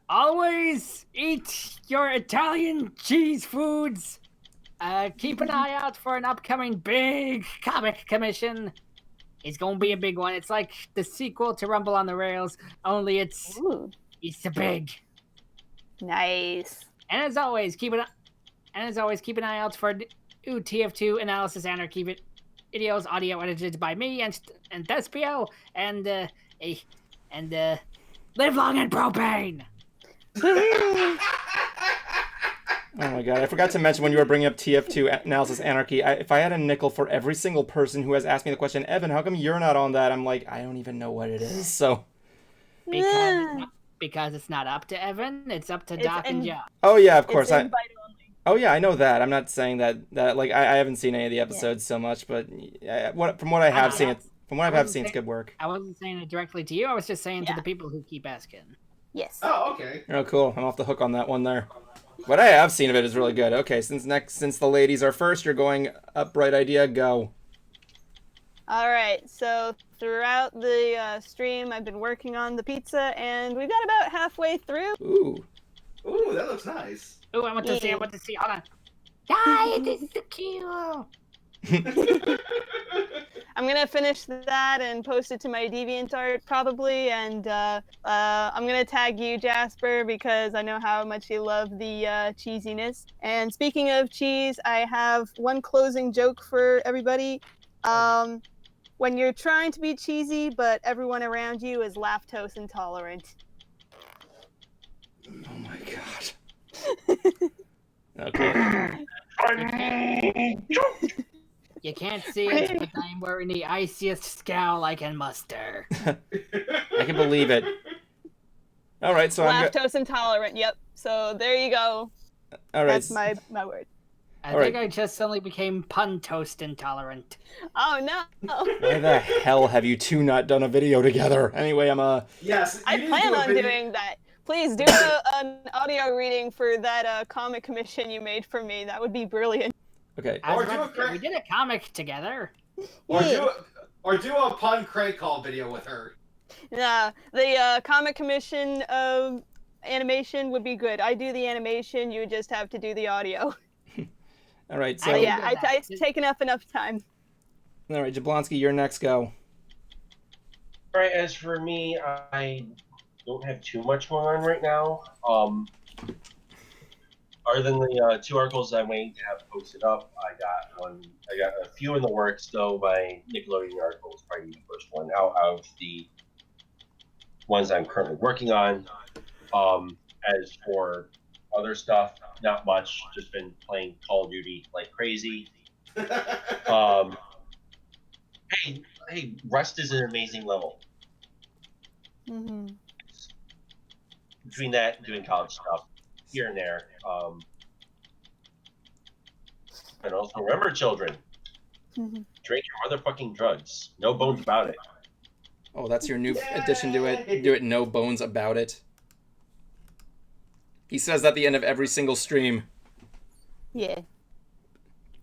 always eat your Italian cheese foods. Keep an eye out for an upcoming big comic commission. It's gonna be a big one. It's like the sequel to Rumble on the Rails, only it's a big. Nice. And as always, keep an eye out for TF2 Analysis Anarchy videos, audio edited by me and Thespio, and live long and propane. Oh my god, I forgot to mention when you were bringing up TF2 Analysis Anarchy, if I had a nickel for every single person who has asked me the question, Evan, how come you're not on that? I'm like, I don't even know what it is, so... Because it's not up to Evan, it's up to Doc and John. Oh yeah, of course. It's invite only. Oh yeah, I know that. I'm not saying that like I haven't seen any of the episodes so much, but from what I have seen, it's good work. I wasn't saying it directly to you. I was just saying to the people who keep asking. Yes. Oh, okay. Oh, cool. I'm off the hook on that one there. What I have seen of it is really good. Okay, since the ladies are first, you're going up. Bright idea, go. All right. So throughout the stream, I've been working on the pizza, and we got about halfway through. Ooh, that looks nice. Ooh, I want to see. Hold on. Yeah, it is so cute. I'm gonna finish that and post it to my DeviantArt probably, and I'm gonna tag you, Jasper, because I know how much you love the cheesiness. And speaking of cheese, I have one closing joke for everybody. When you're trying to be cheesy, but everyone around you is lactose intolerant. oh my god. Okay. You can't see it, but I'm wearing the iciest scowl I can muster. I can believe it. All right, so lactose intolerant. Yep. So there you go. All right. That's my word. I think I just suddenly became pun toast intolerant. Oh no. Why the hell have you two not done a video together? Anyway, Yes. I plan on doing that. Please do an audio reading for that comic commission you made for me. That would be brilliant. Okay. We did a comic together. Or do a pun crank call video with her. Nah, the comic commission animation would be good. I do the animation. You just have to do the audio. All right. So yeah, I take enough time. All right, Jablonski, you're next. Go. All right. As for me, I don't have too much going on right now. Other than the 2 articles I'm waiting to have posted up, I got a few in the works. Though my Nickelodeon article is probably the first one out of the ones I'm currently working on. As for other stuff, not much. Just been playing Call of Duty like crazy. Hey, Rust is an amazing level. Mm-hmm. Between that and doing college stuff here and there. And also remember, children, drink your motherfucking drugs. No bones about it. Oh, that's your new addition to it. Do it, no bones about it. He says that at the end of every single stream. Yeah.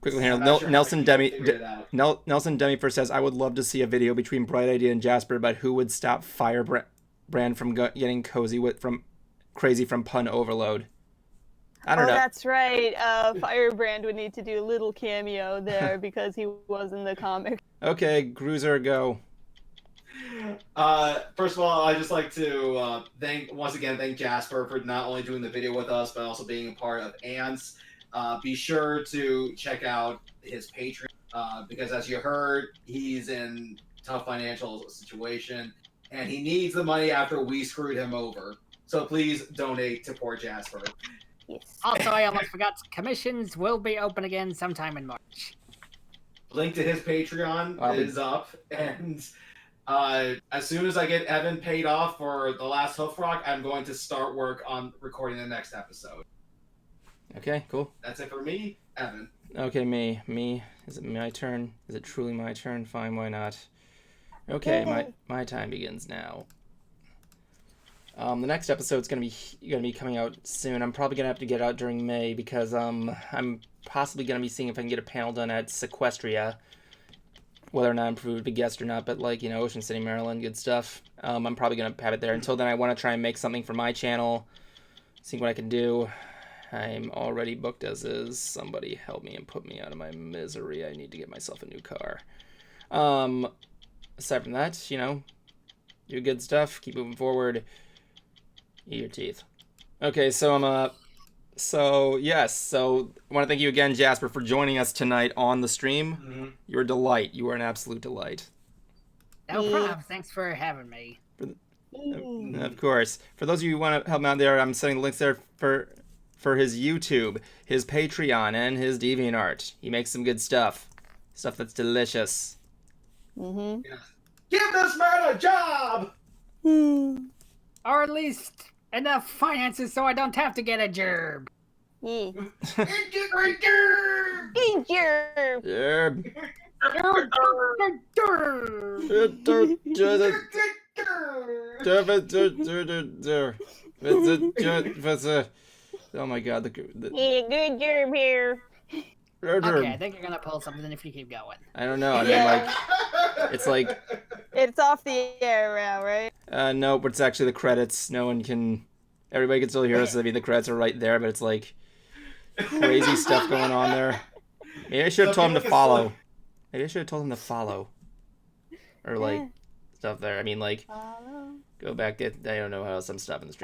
Quickly here, I'm not sure how Nelson you Demi figured it out. Nelson Demi first says, "I would love to see a video between Bright Idea and Jasper, but who would stop Firebrand from getting crazy from pun overload?" I don't know. That's right. Firebrand would need to do a little cameo there because he was in the comic. Okay, Gruzer, go. First of all, I'd just like to once again thank Jasper for not only doing the video with us, but also being a part of Ants. Be sure to check out his Patreon because, as you heard, he's in a tough financial situation and he needs the money after we screwed him over. So please donate to poor Jasper. Yes. Also, I almost forgot, commissions will be open again sometime in March. Link to his Patreon is up, and as soon as I get Evan paid off for the last Hoof Rock, I'm going to start work on recording the next episode. Okay, cool. That's it for me, Evan. Okay, me. Is it my turn? Is it truly my turn? Fine, why not? Okay, my time begins now. The next episode's gonna be coming out soon. I'm probably gonna have to get it out during May because I'm possibly gonna be seeing if I can get a panel done at Sequestria. Whether or not I'm proved to be a guest or not, but Ocean City, Maryland, good stuff. I'm probably gonna have it there. Until then, I want to try and make something for my channel, see what I can do. I'm already booked as is. Somebody help me and put me out of my misery. I need to get myself a new car. Aside from that, do good stuff. Keep moving forward. Eat your teeth. Okay, so I want to thank you again, Jasper, for joining us tonight on the stream. Mm-hmm. You're a delight. You are an absolute delight. No problem. Thanks for having me. Of course. For those of you who want to help him out there, I'm setting the links there for his YouTube, his Patreon, and his DeviantArt. He makes some good stuff. Stuff that's delicious. Mm-hmm. Yeah. Give this man a job! Or at least enough finances so I don't have to get a job. Yeah. Oh my god, Yeah, good job here. Okay, I think you're gonna pull something if you keep going. I don't know. I mean, it's off the air now, right? No, but it's actually the credits. Everybody can still hear us. I mean, the credits are right there, but it's crazy stuff going on there. Maybe I should have told him to follow. Or stuff there. I mean, follow. Go back. I don't know how some stuff in the stream.